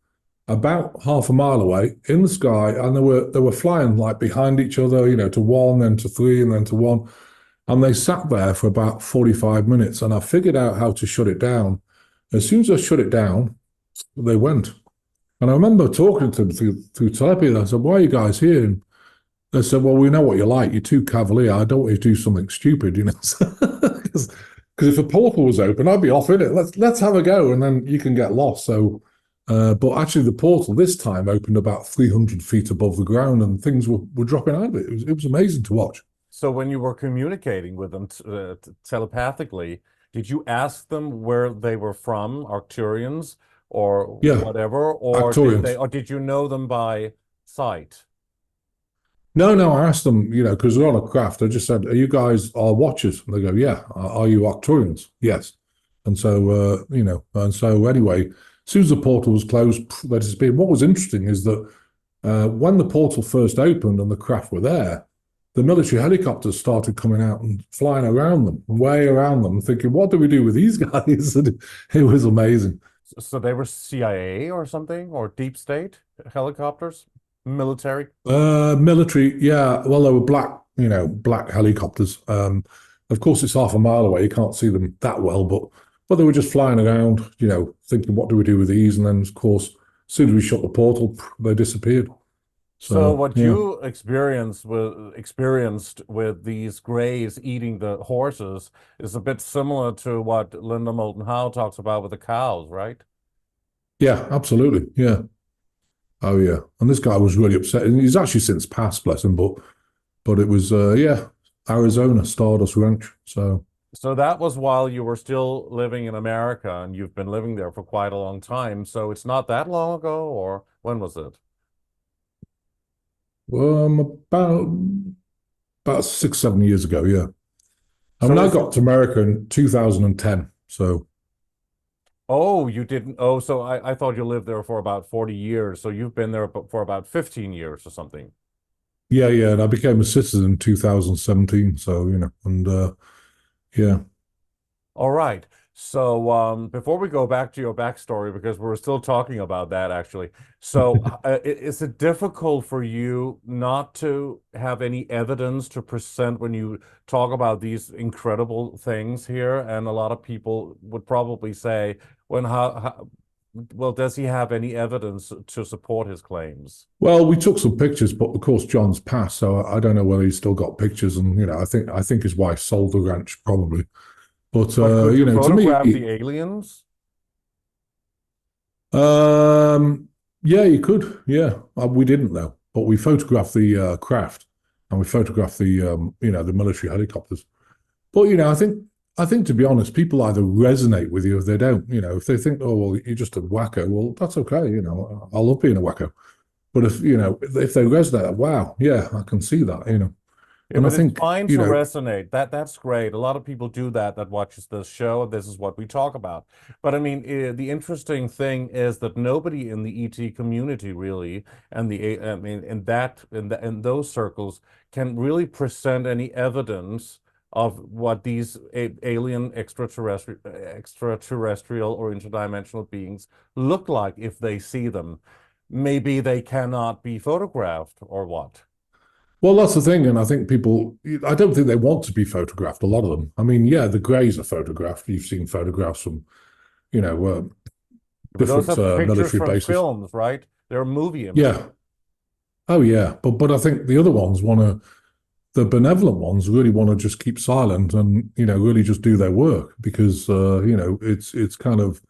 about half a mile away in the sky, and they were flying like behind each other, to one, then to three, and then to one. And they sat there for about 45 minutes, and I figured out how to shut it down. As soon as I shut it down, they went. And I remember talking to them through telepathy, and I said, "Why are you guys here?" And they said, "Well, we know what you're like. You're too cavalier. I don't want you to do something stupid, Because if a portal was open, I'd be off in it. Let's have a go, and then you can get lost." So but actually, the portal this time opened about 300 feet above the ground, and things were dropping out of it. It was amazing to watch. So when you were communicating with them telepathically, did you ask them where they were from, Arcturians or Yeah, whatever, Arcturians. or did you know them by sight? No, no, I asked them, because they're on a craft. I just said, "Are you guys our watchers?" And they go, "Yeah." "Are you Arcturians?" "Yes." And so, and so anyway, as soon as the portal was closed, they disappeared. What was interesting is that when the portal first opened and the craft were there, the military helicopters started coming out and flying around them, way around them, thinking, "What do we do with these guys?" And it was amazing. So they were CIA or something, or deep state helicopters, military? Military, yeah. Well, they were black helicopters. Of course, it's half a mile away. You can't see them that well, but they were just flying around, thinking, "What do we do with these?" And then, of course, as soon as we shut the portal, they disappeared. So So, what yeah. you experienced with these greys eating the horses is a bit similar to what Linda Moulton Howe talks about with the cows, right? Yeah, absolutely. Yeah. Oh, yeah. And this guy was really upset. And he's actually since passed, bless him. But it was, yeah, Arizona, Stardust Ranch. So, So that was while you were still living in America, and you've been living there for quite a long time. So it's not that long ago, or when was it? about 6, 7 years ago. Yeah. I So mean, I is got to America in 2010. So, Oh, you didn't. Oh, so I thought you lived there for about 40 years. So you've been there for about 15 years or something. yeah, yeah. And I became a citizen in 2017. So, and yeah. All right. So before we go back to your backstory, because we're still talking about that actually. So is it difficult for you not to have any evidence to present when you talk about these incredible things here? And a lot of people would probably say, when well, does he have any evidence to support his claims? Well, we took some pictures, but of course John's passed, so I don't know whether he's still got pictures. And I think his wife sold the ranch probably. But But could you to photograph me, the aliens? yeah, you could. Yeah, we didn't though, but we photographed the craft, and we photographed the military helicopters. But I think to be honest, people either resonate with you if they don't. If they think, "Oh well, you're just a wacko," well, that's okay. I love being a wacko. But if they resonate, wow, yeah, I can see that. Yeah, And I but it's think, fine to resonate. That's great. A lot of people do that watches this show. This is what we talk about. But I mean, the interesting thing is that nobody in the ET community really, and I mean, in those circles, can really present any evidence of what these alien extraterrestrial or interdimensional beings look like if they see them. Maybe they cannot be photographed or what? Well, that's the thing, and I think people, I don't think they want to be photographed, a lot of them. I mean, yeah, the Greys are photographed. You've seen photographs from, you know, But those different are pictures military from bases. films, right? They're movie images. Yeah. Oh, yeah. But I think the other ones want to, the benevolent ones really want to just keep silent and, you know, really just do their work because, you know, it's kind of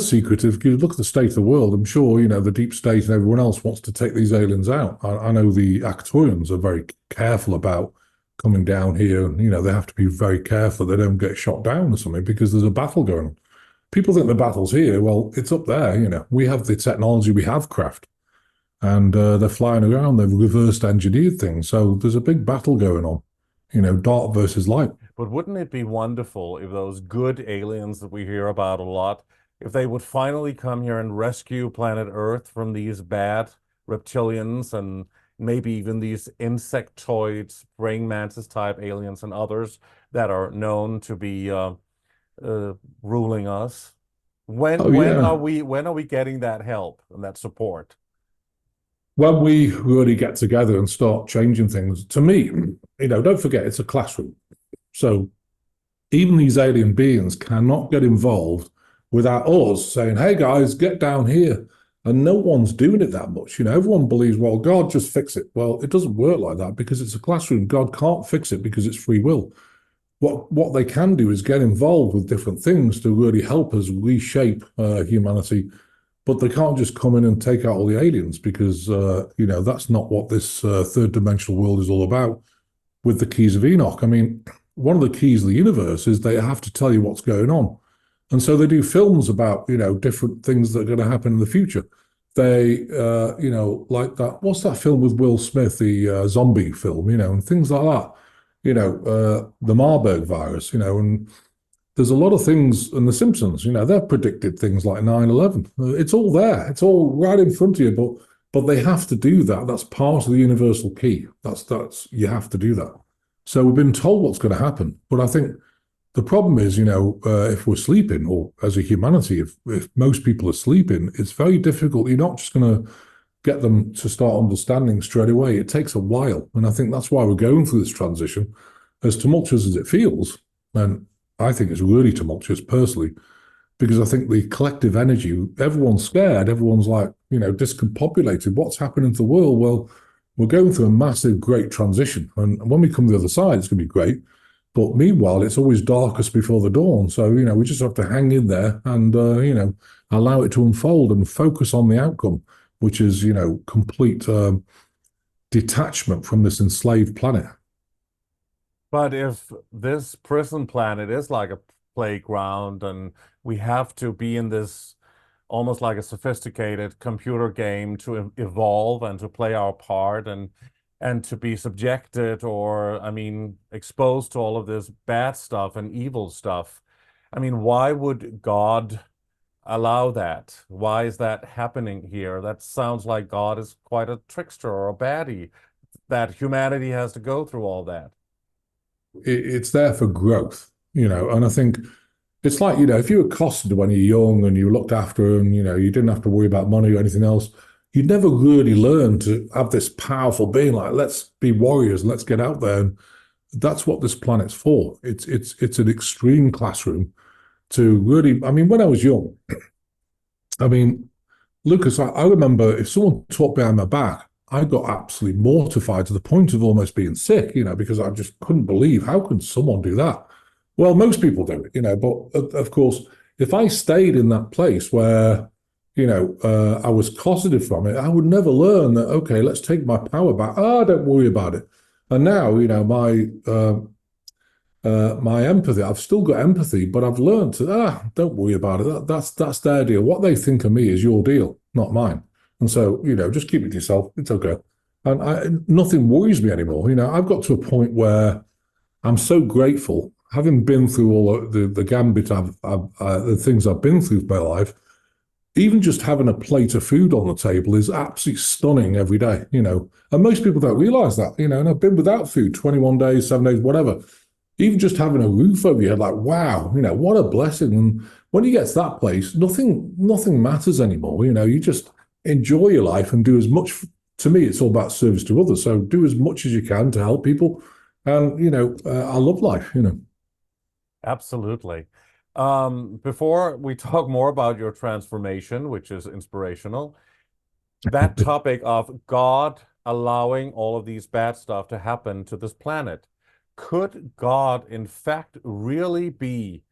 secretive. If you look at the state of the world, I'm sure, you know, the deep state and everyone else wants to take these aliens out. I know the Arcturians are very careful about coming down here. You know, they have to be very careful they don't get shot down or something because there's a battle going on. People think the battle's here. Well, it's up there, you know. We have the technology, we have craft, and they're flying around. They've reversed engineered things. So there's a big battle going on, you know, dark versus light. But wouldn't it be wonderful if those good aliens that we hear about a lot, if they would finally come here and rescue planet Earth from these bad reptilians and maybe even these insectoids, praying mantis type aliens and others that are known to be ruling us? When Oh, when yeah. are we getting that help and that support? When we really get together and start changing things, to me, you know, don't forget it's a classroom. So even these alien beings cannot get involved without us saying, hey guys, get down here. And no one's doing it that much. You know, everyone believes, well, God just fix it. Well, it doesn't work like that because it's a classroom. God can't fix it because it's free will. What they can do is get involved with different things to really help us reshape humanity. But they can't just come in and take out all the aliens because, you know, that's not what this third dimensional world is all about with the keys of Enoch. I mean, one of the keys of the universe is they have to tell you what's going on. And so they do films about, you know, different things that are going to happen in the future. They, you know, like that, what's that film with Will Smith, the zombie film, you know, and things like that. You know, the Marburg virus, you know, and there's a lot of things, and The Simpsons, you know, they've predicted things like 9/11. It's all there. It's all right in front of you, but they have to do that. That's part of the universal key. That's you have to do that. So we've been told what's going to happen. But I think the problem is, you know, if we're sleeping, or as a humanity, if most people are sleeping, it's very difficult. You're not just going to get them to start understanding straight away. It takes a while. And I think that's why we're going through this transition, as tumultuous as it feels. And I think it's really tumultuous personally, because I think the collective energy, everyone's scared, everyone's like, you know, discombobulated. What's happening to the world? Well, we're going through a massive, great transition. And when we come to the other side, it's going to be great. But meanwhile, it's always darkest before the dawn. So, you know, we just have to hang in there and, you know, allow it to unfold and focus on the outcome, which is, you know, complete detachment from this enslaved planet. But if this prison planet is like a playground and we have to be in this almost like a sophisticated computer game to evolve and to play our part and to be subjected or, I mean, exposed to all of this bad stuff and evil stuff, I mean, why would God allow that? Why is that happening here? That sounds like God is quite a trickster or a baddie, that humanity has to go through all that. It's there for growth, you know, and I think it's like, you know, if you were costed when you're young and you looked after and, you know, you didn't have to worry about money or anything else, you'd never really learn to have this powerful being like, let's be warriors, let's get out there. And that's what this planet's for. It's an extreme classroom to really, I mean, when I was young, I mean, Lucas, I remember if someone talked behind my back, I got absolutely mortified to the point of almost being sick, you know, because I just couldn't believe, how can someone do that? Well, most people do it, you know, but of course, if I stayed in that place where, you know, I was cosseted from it, I would never learn that, okay, let's take my power back. Don't worry about it. And now, you know, my empathy, I've still got empathy, but I've learned to, don't worry about it. That's their deal. What they think of me is your deal, not mine. And so, you know, just keep it to yourself. It's okay. And nothing worries me anymore. You know, I've got to a point where I'm so grateful, having been through all the gambit the things I've been through in my life. Even just having a plate of food on the table is absolutely stunning every day, you know. And most people don't realize that, you know. And I've been without food 21 days, 7 days, whatever. Even just having a roof over your head, like, wow, you know, what a blessing. And when you get to that place, nothing matters anymore. You know, you just enjoy your life and do as much to me, it's all about service to others. So do as much as you can to help people. And, I love life. Absolutely. Before we talk more about your transformation, which is inspirational, that topic of God allowing all of these bad stuff to happen to this planet, could God, in fact, really be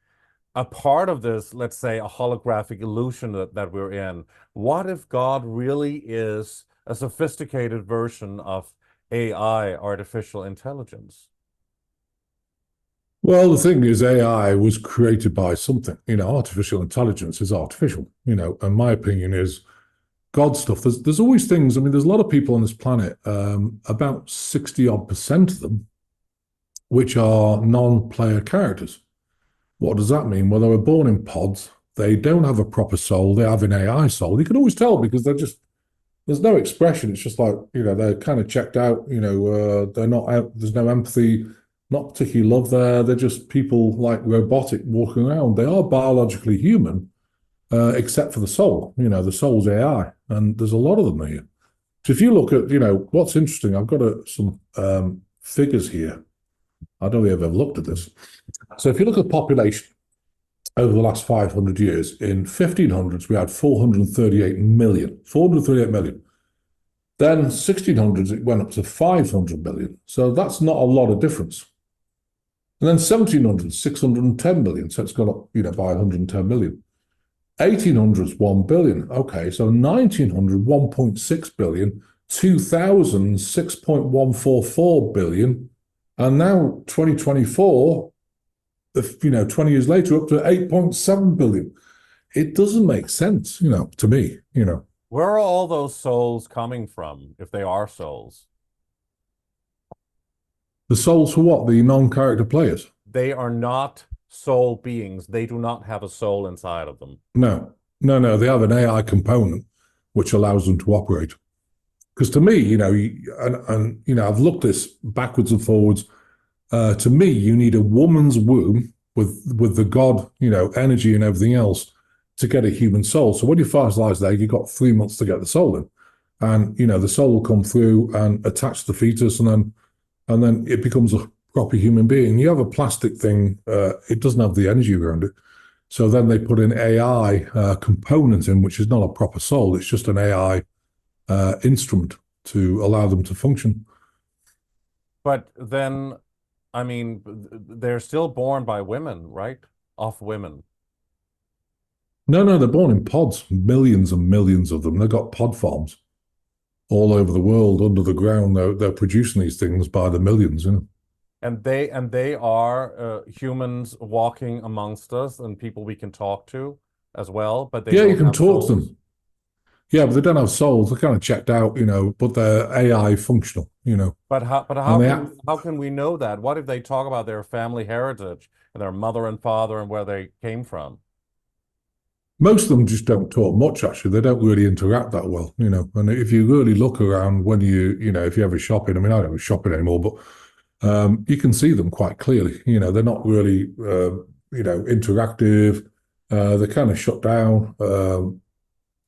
a part of this, let's say, a holographic illusion that we're in? What if God really is a sophisticated version of AI, artificial intelligence? Well, the thing is, AI was created by something. Artificial intelligence is artificial, and my opinion is God stuff. There's always things. I mean, there's a lot of people on this planet, about 60-odd% of them, which are non-player characters. What does that mean? Well, they were born in pods. They don't have a proper soul. They have an AI soul. You can always tell because there's no expression. It's just like, they're kind of checked out. They're not, there's no empathy, not particularly love there. They're just people like robotic walking around. They are biologically human, except for the soul. The soul's AI, and there's a lot of them here. So if you look at, what's interesting, I've got some figures here. I don't know if you've ever looked at this. So if you look at population over the last 500 years, in 1500s, we had 438 million. 438 million. Then 1600s, it went up to 500 million. So that's not a lot of difference. And then 1700s, 610 million. So it's gone up, by 110 million. 1800s, 1 billion. Okay, so 1900, 1.6 billion. 2000, 6.144 billion. And now 2024, 20 years later, up to 8.7 billion. It doesn't make sense, to me, Where are all those souls coming from, if they are souls? The souls for what? The non-character players? They are not soul beings. They do not have a soul inside of them. No. They have an AI component which allows them to operate. Because to me, I've looked this backwards and forwards. To me, you need a woman's womb with the God, energy and everything else to get a human soul. So when you fertilize the egg, you've got 3 months to get the soul in. And, the soul will come through and attach the fetus, and then it becomes a proper human being. You have a plastic thing, it doesn't have the energy around it. So then they put an AI component in, which is not a proper soul. It's just an AI instrument to allow them to function. But then, I mean, they're still born by women, right? Of women. No, they're born in pods, millions and millions of them. They've got pod farms all over the world, under the ground. They're producing these things by the millions, And they are humans walking amongst us and people we can talk to as well. But they you can talk souls. to them. Yeah, but they don't have souls. They're kind of checked out, but they're AI functional, But how can we know that? What if they talk about their family heritage and their mother and father and where they came from? Most of them just don't talk much, actually. They don't really interact that well, And if you really look around when if you ever shopping, I mean, I don't go shopping anymore, but you can see them quite clearly. They're not really, interactive. They're kind of shut down.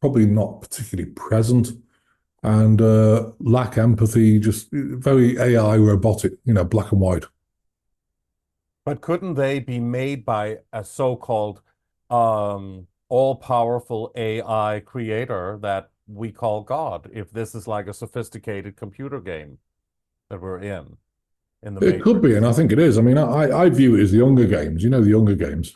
Probably not particularly present, and lack empathy, just very AI robotic, black and white. But couldn't they be made by a so-called all-powerful AI creator that we call God, if this is like a sophisticated computer game that we're in the Matrix? It could be, and I think it is. I mean, I view it as the Hunger Games. The Hunger Games.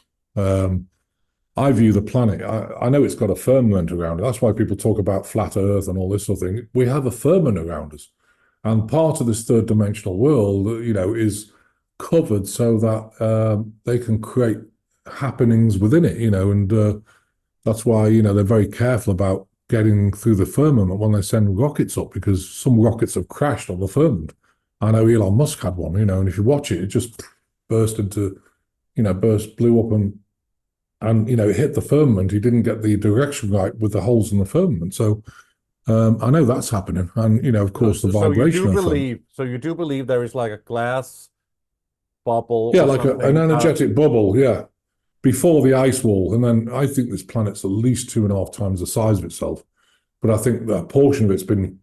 I view the planet, I know it's got a firmament around it. That's why people talk about flat Earth and all this sort of thing. We have a firmament around us. And part of this third dimensional world, is covered so that they can create happenings within it, and that's why, they're very careful about getting through the firmament when they send rockets up, because some rockets have crashed on the firmament. I know Elon Musk had one, and if you watch it, it just burst into, blew up and it hit the firmament. He didn't get the direction right with the holes in the firmament. So I know that's happening. And, of course, the vibration. So you do believe there is like a glass bubble? Yeah, like an energetic bubble, yeah, before the ice wall. And then I think this planet's at least 2.5 times the size of itself. But I think that a portion of it's been,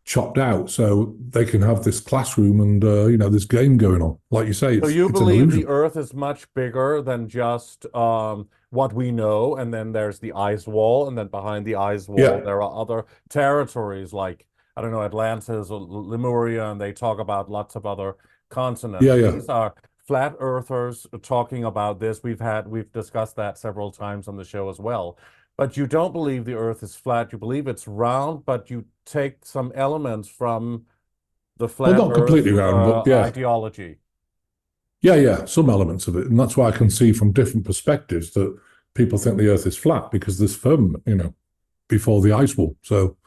chopped out so they can have this classroom and this game going on. Like you say, So it's you an believe illusion. the Earth is much bigger than just what we know, and then there's the ice wall, and then behind the ice wall Yeah. there are other territories like, I don't know, Atlantis or Lemuria, and they talk about lots of other continents. Yeah. These are flat earthers talking about this. We've discussed that several times on the show as well. But you don't believe the Earth is flat. You believe it's round, but you take some elements from the Well, flat not Earth completely round, but yeah. ideology. Yeah, some elements of it. And that's why I can see from different perspectives that people think the Earth is flat because there's firmament, before the ice wall. So,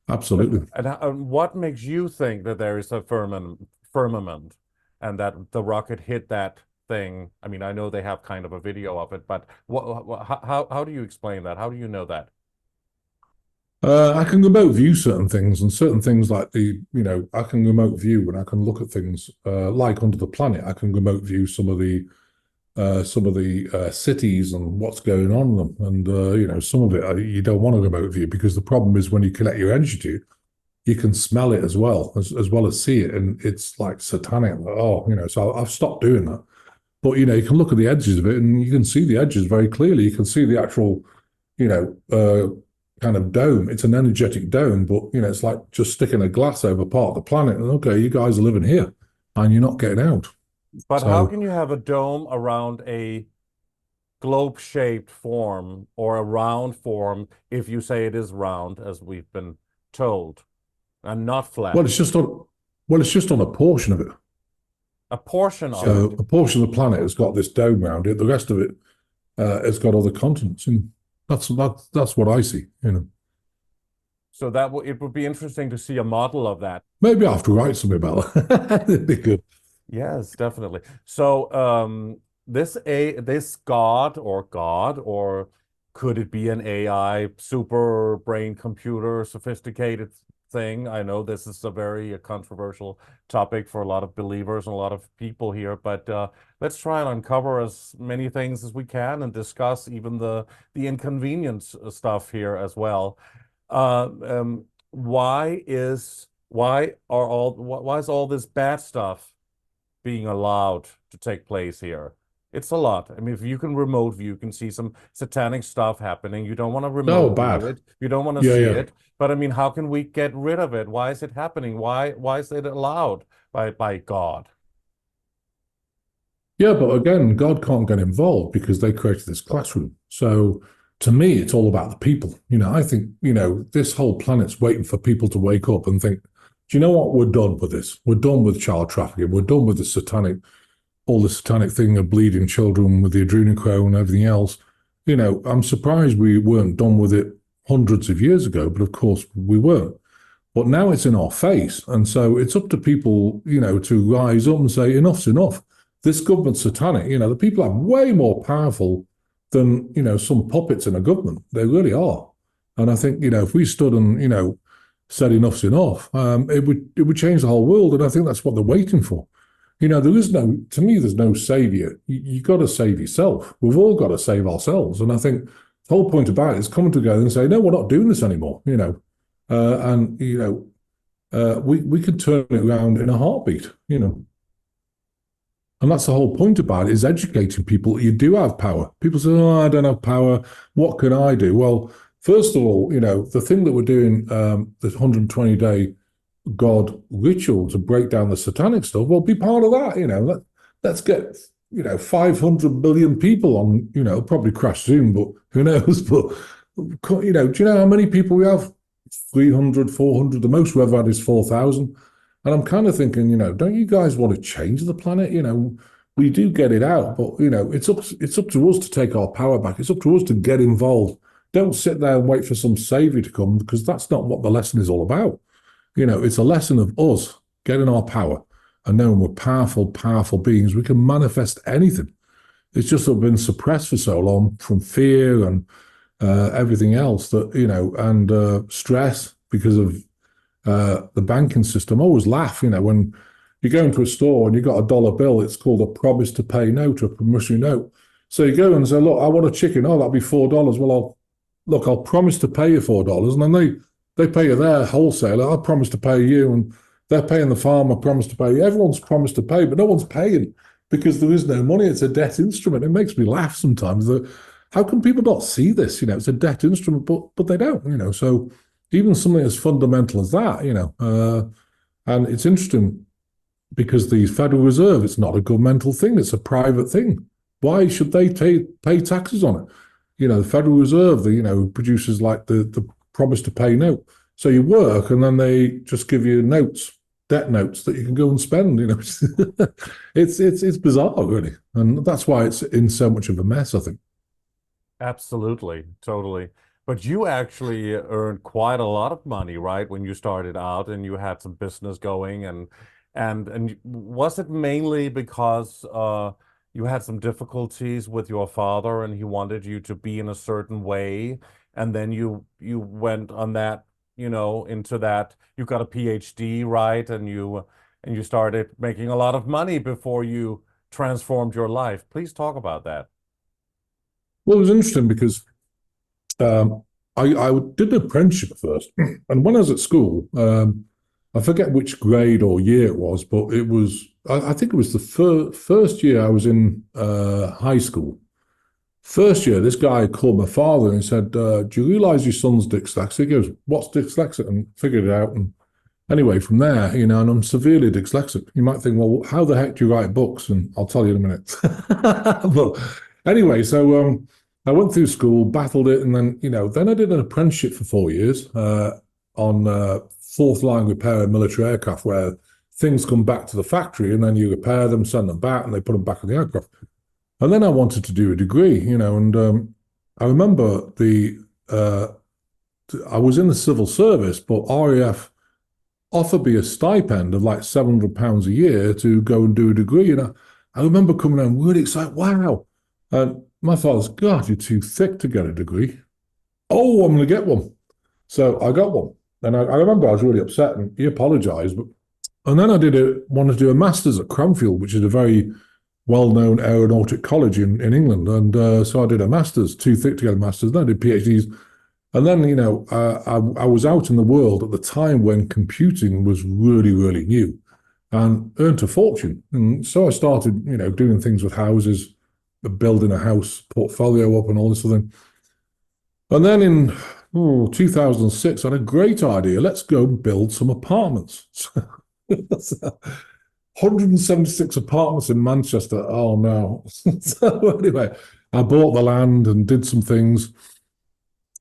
absolutely. And what makes you think that there is a firmament and that the rocket hit that thing? I mean, I know they have kind of a video of it, but how do you explain that? How do you know that? I can remote view certain things, and certain things like I can remote view and I can look at things like under the planet. I can remote view some of the cities and what's going on in them. And some of it you don't want to remote view because the problem is when you connect your energy to it, you can smell it as well as see it, and it's like satanic. So I've stopped doing that. But you can look at the edges of it, and you can see the edges very clearly. You can see the actual, kind of dome. It's an energetic dome, but it's like just sticking a glass over part of the planet. And okay, you guys are living here, and you're not getting out. But how can you have a dome around a globe-shaped form or a round form if you say it is round, as we've been told, and not flat? Well, it's just on a portion of it. A portion of So it. a portion of the planet has got this dome around it. The rest of it has got other continents, and that's what I see. So it would be interesting to see a model of that. Maybe I have to write something about that. It'd be good. Yes, definitely. So this god, or could it be an AI, super brain computer, sophisticated thing? I know this is a very controversial topic for a lot of believers and a lot of people here, but let's try and uncover as many things as we can and discuss even the inconvenience stuff here as well. Why is all this bad stuff being allowed to take place here? It's a lot. I mean, if you can remote view, you can see some satanic stuff happening. You don't want to remote view it. You don't want to see it. But I mean, how can we get rid of it? Why is it happening? Why is it allowed by God? Yeah, but again, God can't get involved because they created this classroom. So to me, it's all about the people. I think, this whole planet's waiting for people to wake up and think, do you know what? We're done with this. We're done with child trafficking. We're done with all the satanic thing of bleeding children with the adrenochrome and everything else. I'm surprised we weren't done with it hundreds of years ago, but of course we weren't. But now it's in our face. And so it's up to people, to rise up and say, enough's enough. This government's satanic. The people are way more powerful than, some puppets in a government. They really are. And I think, if we stood and, said enough's enough, it would change the whole world. And I think that's what they're waiting for. There's no savior. You got to save yourself. We've all got to save ourselves. And I think the whole point about it is coming together and say, no, we're not doing this anymore, we could turn it around in a heartbeat, And that's the whole point about it, is educating people. You do have power. People say, oh, I don't have power. What can I do? Well, first of all, the thing that we're doing, this 120-day God ritual to break down the satanic stuff, well, be part of that. Let's get 500 million people on, probably crash soon, but who knows? But do you know how many people we have? 300, 400. The most we've ever had is 4,000. And I'm kind of thinking, don't you guys want to change the planet? We do get it out, but it's up to us to take our power back. It's up to us to get involved. Don't sit there and wait for some savior to come, because that's not what the lesson is all about. It's a lesson of us getting our power and knowing we're powerful, powerful beings. We can manifest anything. It's just that we've been suppressed for so long from fear and everything else that, and stress because of the banking system. I always laugh, when you go into a store and you've got a dollar bill, it's called a promise to pay note, a promissory note. So you go and say, look, I want a chicken. Oh, that'll be $4. Well, I'll promise to pay you $4. And then They pay their wholesaler, I promise to pay you, and they're paying the farmer, promise to pay you. Everyone's promised to pay, but no one's paying because there is no money. It's a debt instrument. It makes me laugh sometimes. How can people not see this? You know, it's a debt instrument, but they don't, you know. So even something as fundamental as that, you know, and it's interesting because the Federal Reserve, it's not a governmental thing, it's a private thing. Why should they pay taxes on it? You know, the Federal Reserve, produces like the promise to pay note. So you work and then they just give you notes, debt notes that you can go and spend, you know. It's bizarre, really. And that's why it's in so much of a mess, I think. Absolutely, totally. But you actually earned quite a lot of money, right, when you started out and you had some business going, and was it mainly because you had some difficulties with your father and he wanted you to be in a certain way, and then you went on that, you know, into that, you got a PhD, right, and you started making a lot of money before you transformed your life. Please talk about that. Well, it was interesting because I did an apprenticeship first, and when I was at school, I forget which grade or year it was, but it was, I think it was the first year I was in high school. First year, this guy called my father and said, do you realize your son's dyslexic? He goes, what's dyslexic? And figured it out. And anyway, from there, you know, and I'm severely dyslexic. You might think, well, how the heck do you write books? And I'll tell you in a minute. But anyway, so I went through school, battled it, and then, you know, then I did an apprenticeship for 4 years on fourth line repair of military aircraft, where things come back to the factory and then you repair them, send them back, and they put them back on the aircraft. And then I wanted to do a degree, you know, and I remember I was in the civil service, but RAF offered me a stipend of like £700 a year to go and do a degree. And I remember coming home really excited, wow. And my father's, God, you're too thick to get a degree. Oh, I'm going to get one. So I got one. And I remember I was really upset, and he apologized. And then I wanted to do a master's at Cranfield, which is a very well-known aeronautic college in England. And so I did a master's, too thick to get a master's. Then I did PhDs. And then, you know, I was out in the world at the time when computing was really, really new, and earned a fortune. And so I started, you know, doing things with houses, building a house portfolio up and all this sort of thing. And then in 2006, I had a great idea. Let's go build some apartments. 176 apartments in Manchester. Oh, no. So anyway, I bought the land and did some things.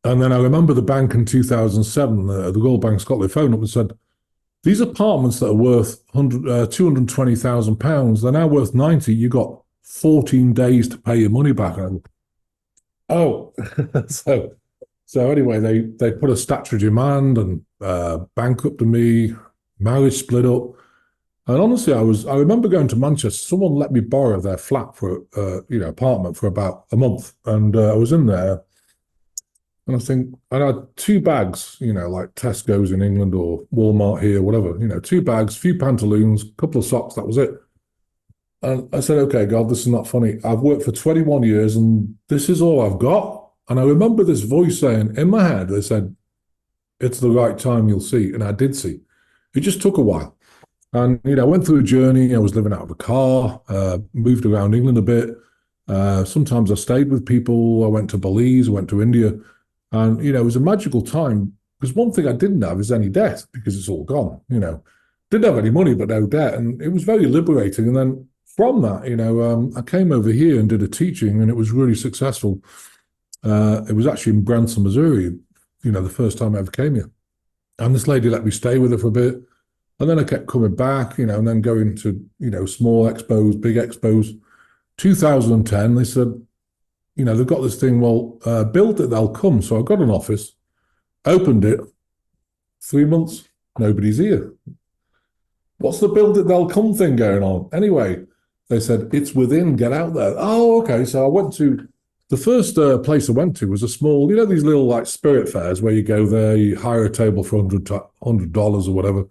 And then I remember the bank in 2007, the Royal Bank of Scotland phoned up and said, these apartments that are worth £220,000, they're now worth 90. You got 14 days to pay your money back. And oh, so anyway, they put a statutory demand and bankrupted me, marriage split up. And honestly, I remember going to Manchester, someone let me borrow their flat for, apartment for about a month. And I was in there, and I think I had 2 bags, you know, like Tesco's in England or Walmart here, whatever, you know, 2 bags, few pantaloons, couple of socks, that was it. And I said, okay, God, this is not funny. I've worked for 21 years and this is all I've got. And I remember this voice saying in my head, they said, it's the right time, you'll see. And I did see. It just took a while. And, you know, I went through a journey. I was living out of a car, moved around England a bit. Sometimes I stayed with people. I went to Belize, I went to India. And, you know, it was a magical time, because one thing I didn't have is any debt, because it's all gone, you know. Didn't have any money, but no debt. And it was very liberating. And then from that, you know, I came over here and did a teaching, and it was really successful. It was actually in Branson, Missouri, you know, the first time I ever came here. And this lady let me stay with her for a bit. And then I kept coming back, you know, and then going to, you know, small expos, big expos. 2010, they said, you know, they've got this thing, well, build it, they'll come. So I got an office, opened it, 3 months, nobody's here. What's the build it, they'll come thing going on? Anyway, they said, it's within, get out there. Oh, okay. So I went to, the first place I went to was a small, you know, these little like spirit fairs where you go there, you hire a table for $100 or whatever.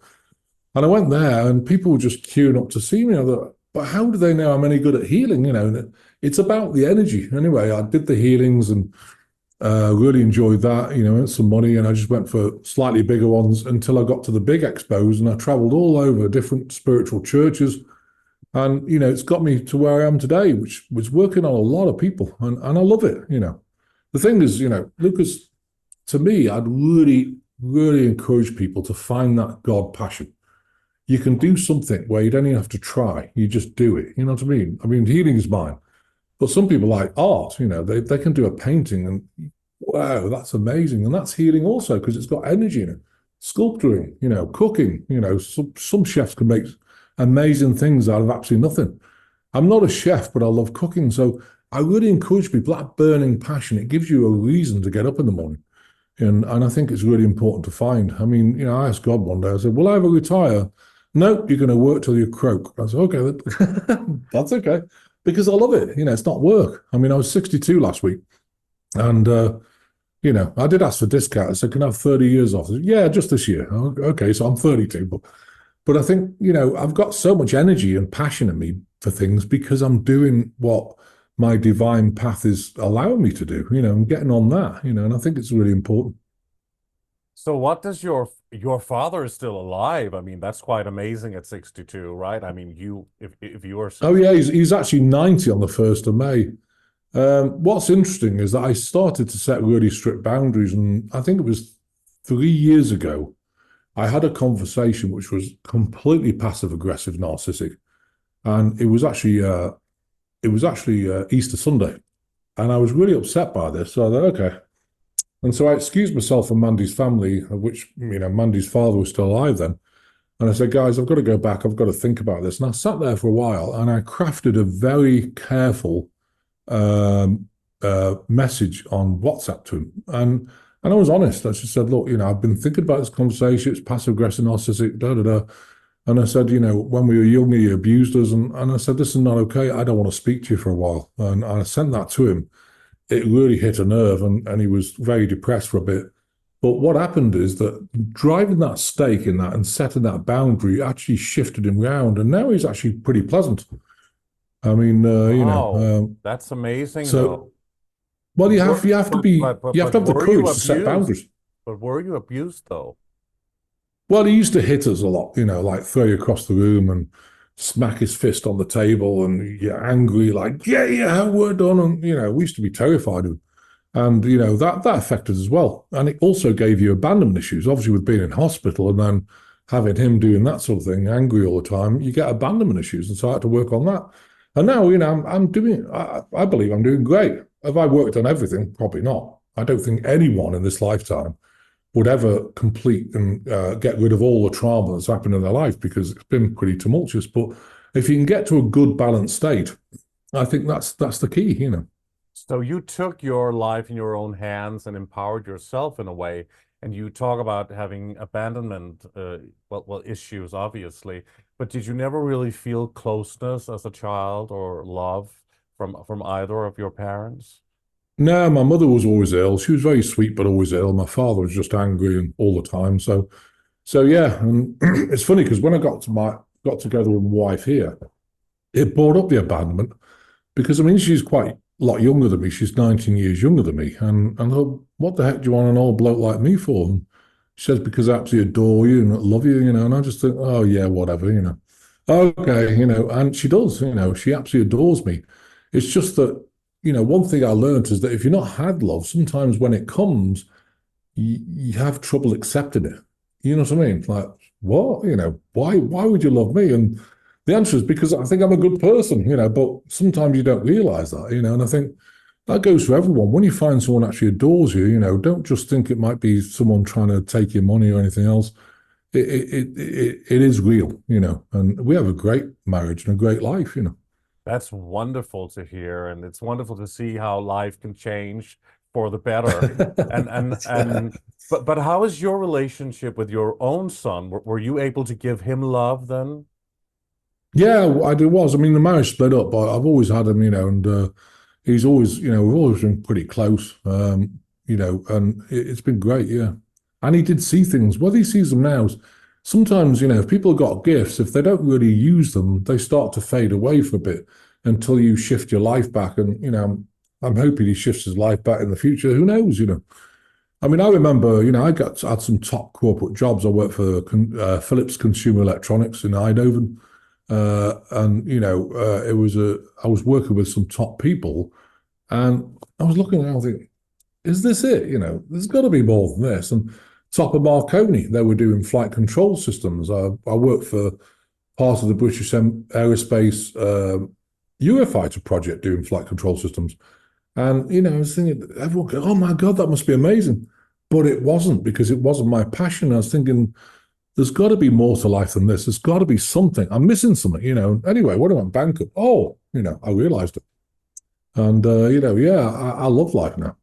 And I went there and people were just queuing up to see me. I thought, but how do they know I'm any good at healing? You know, it's about the energy. Anyway, I did the healings, and Really enjoyed that, earned some money, and I just went for slightly bigger ones until I got to the big expos, and I traveled all over different spiritual churches. And, it's got me to where I am today, which was working on a lot of people, and I love it. The thing is, Lucas, to me, I'd really, really encourage people to find that God passion. You can do something where you don't even have to try. You just do it. You know what I mean? I mean, healing is mine. But some people like art, they can do a painting and wow, that's amazing. And that's healing also because it's got energy in it. Sculpturing, cooking, some chefs can make amazing things out of absolutely nothing. I'm not a chef, but I love cooking. So I really encourage people, that burning passion, it gives you a reason to get up in the morning. And I think it's really important to find. I mean, I asked God one day, I said, will I ever retire? Nope, you're going to work till you croak. I said, okay, that's okay. Because I love it. It's not work. I mean, I was 62 last week. And, I did ask for discount. I said, can I have 30 years off? I said, yeah, just this year. Okay, so I'm 32. But I think, I've got so much energy and passion in me for things because I'm doing what my divine path is allowing me to do, I'm getting on that, and I think it's really important. So what does your father is still alive? I mean, that's quite amazing at 62, right? I mean, if you are... Oh, yeah, he's actually 90 on the 1st of May. What's interesting is that I started to set really strict boundaries, and I think it was 3 years ago, I had a conversation which was completely passive-aggressive, narcissistic, and it was actually Easter Sunday, and I was really upset by this. So I thought, okay, and so I excused myself from Mandy's family, of which Mandy's father was still alive then, and I said, guys, I've got to go back. I've got to think about this. And I sat there for a while, and I crafted a very careful message on WhatsApp to him, and I was honest. I just said, look, I've been thinking about this conversation. It's passive-aggressive, narcissistic, da da da. And I said, when we were younger, you abused us. And I said, this is not okay. I don't want to speak to you for a while. And I sent that to him. It really hit a nerve, and he was very depressed for a bit. But what happened is that driving that stake in that and setting that boundary actually shifted him round. And now he's actually pretty pleasant. I mean, wow, that's amazing. So, well, you have to have the courage to set boundaries. But were you abused though? Well, he used to hit us a lot, like throw you across the room and smack his fist on the table and get angry, like, yeah, we're done. And, we used to be terrified of him. And, that affected us as well. And it also gave you abandonment issues, obviously with being in hospital and then having him doing that sort of thing, angry all the time, you get abandonment issues. And so I had to work on that. And now, I believe I'm doing great. Have I worked on everything? Probably not. I don't think anyone in this lifetime would ever complete and get rid of all the trauma that's happened in their life because it's been pretty tumultuous. But if you can get to a good balanced state, I think that's the key, So you took your life in your own hands and empowered yourself in a way. And you talk about having abandonment, issues, obviously. But did you never really feel closeness as a child or love from either of your parents? No, my mother was always ill. She was very sweet, but always ill. My father was just angry and all the time. So yeah. And it's funny because when I got together with my wife here, it brought up the abandonment because she's quite a lot younger than me. She's 19 years younger than me. And I thought, what the heck do you want an old bloke like me for? And she says, because I absolutely adore you and love you, and I just think, oh yeah, whatever, Okay, and she does, she absolutely adores me. It's just that, one thing I learned is that if you're not had love, sometimes when it comes, you have trouble accepting it. You know what I mean? Like, what? Why would you love me? And the answer is because I think I'm a good person, but sometimes you don't realize that, and I think that goes for everyone. When you find someone actually adores you, don't just think it might be someone trying to take your money or anything else. It is real, and we have a great marriage and a great life, That's wonderful to hear, and it's wonderful to see how life can change for the better. But how is your relationship with your own son? Were you able to give him love then? Yeah, I was. The marriage split up, but I've always had him, and he's always, we've always been pretty close, and it's been great, yeah. And he did see things. Whether he sees them now, sometimes, if people have got gifts, if they don't really use them, they start to fade away for a bit until you shift your life back. And, I'm hoping he shifts his life back in the future. Who knows, I mean, I remember, I had some top corporate jobs. I worked for Philips Consumer Electronics in Eindhoven. And, I was working with some top people, and I was looking around thinking, is this it? There's got to be more than this. And top of Marconi, they were doing flight control systems. I worked for part of the British Aerospace Eurofighter project doing flight control systems. And, I was thinking, everyone goes, oh my God, that must be amazing. But it wasn't, because it wasn't my passion. I was thinking, there's got to be more to life than this. There's got to be something. I'm missing something, Anyway, when I went bankrupt, I realized it. And, I love life now.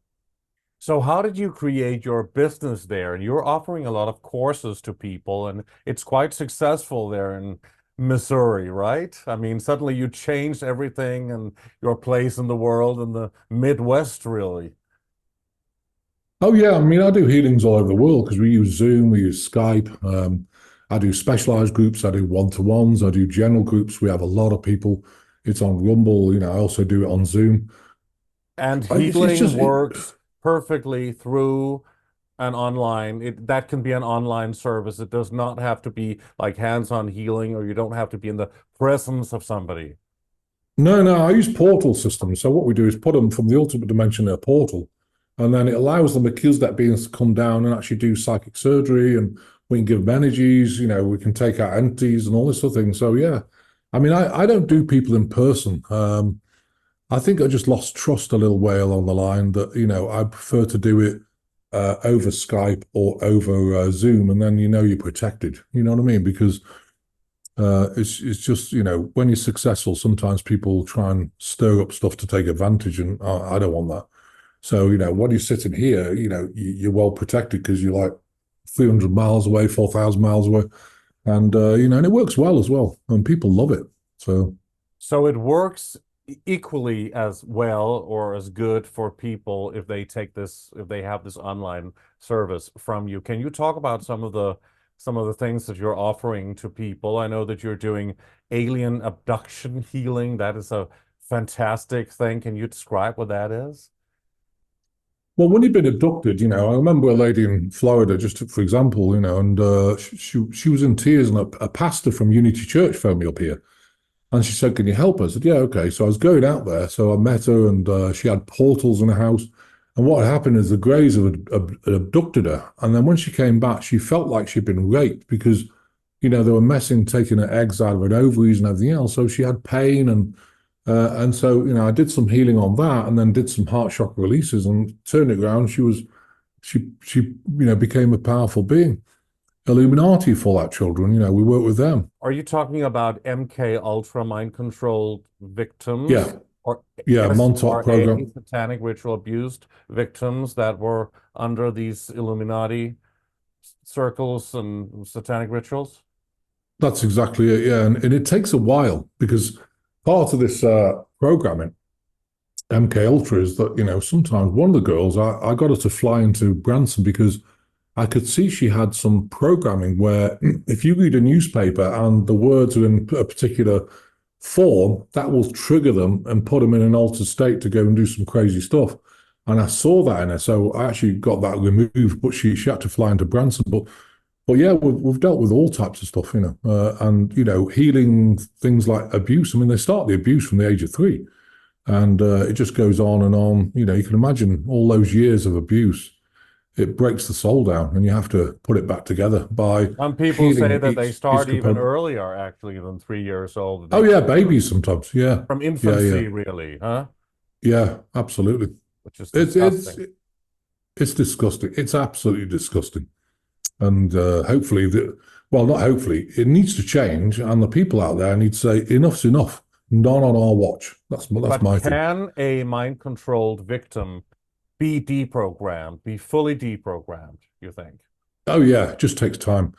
So how did you create your business there? And you're offering a lot of courses to people, and it's quite successful there in Missouri, right? I mean, suddenly you changed everything and your place in the world in the Midwest, really. Oh, yeah. I mean, I do healings all over the world because we use Zoom, we use Skype. I do specialized groups. I do one-to-ones. I do general groups. We have a lot of people. It's on Rumble. I also do it on Zoom. And healing works perfectly through an online. That can be an online service. It does not have to be like hands-on healing, or you don't have to be in the presence of somebody. No, I use portal systems. So what we do is put them from the ultimate dimension in a portal, and then it allows the Melchizedek beings to come down and actually do psychic surgery, and we can give them energies, we can take out entities and all this sort of thing. So yeah, I mean, I don't do people in person. I think I just lost trust a little way along the line that, I prefer to do it over Skype or over Zoom, and then you're protected. You know what I mean? Because it's just, when you're successful, sometimes people try and stir up stuff to take advantage, and I don't want that. So, when you're sitting here, you're well protected because you're like 300 miles away, 4,000 miles away. And, and it works well as well. And people love it. So it works equally as well or as good for people if they have this online service from you. Can you talk about some of the things that you're offering to people? I know that you're doing alien abduction healing. That is a fantastic thing. Can you describe what that is? Well, when you've been abducted, I remember a lady in Florida, just for example, and she was in tears, and a pastor from Unity Church phoned me up here. And she said, can you help us? I said, yeah, okay. So I was going out there. So I met her, and she had portals in her house. And what had happened is the Greys had abducted her. And then when she came back, she felt like she'd been raped because, they were taking her eggs out of her ovaries and everything else. So she had pain, and so, I did some healing on that, and then did some heart chakra releases, and turned it around. She became a powerful being. Illuminati Fallout children, we work with them. Are you talking about MK Ultra mind controlled victims? Yeah. Montauk program. Satanic ritual abused victims that were under these Illuminati circles and satanic rituals? That's exactly it, yeah. And it takes a while, because part of this programming, MK Ultra, is that, sometimes one of the girls, I got her to fly into Branson because I could see she had some programming where if you read a newspaper and the words are in a particular form, that will trigger them and put them in an altered state to go and do some crazy stuff. And I saw that in her, so I actually got that removed, but she had to fly into Branson. But yeah, we've dealt with all types of stuff, and, healing things like abuse. I mean, they start the abuse from the age of 3, and it just goes on and on. You can imagine all those years of abuse. It breaks the soul down, and you have to put it back together by. Some people say that they start even earlier, actually, than 3 years old. Oh yeah, babies sometimes. Yeah, from infancy, really, huh? Yeah, absolutely. Which is disgusting. It's disgusting. It's absolutely disgusting, and hopefully, not hopefully, it needs to change, and the people out there need to say enough's enough. Not on our watch. That's my thing. Can a mind-controlled victim be deprogrammed, be fully deprogrammed, you think? Oh yeah, it just takes time,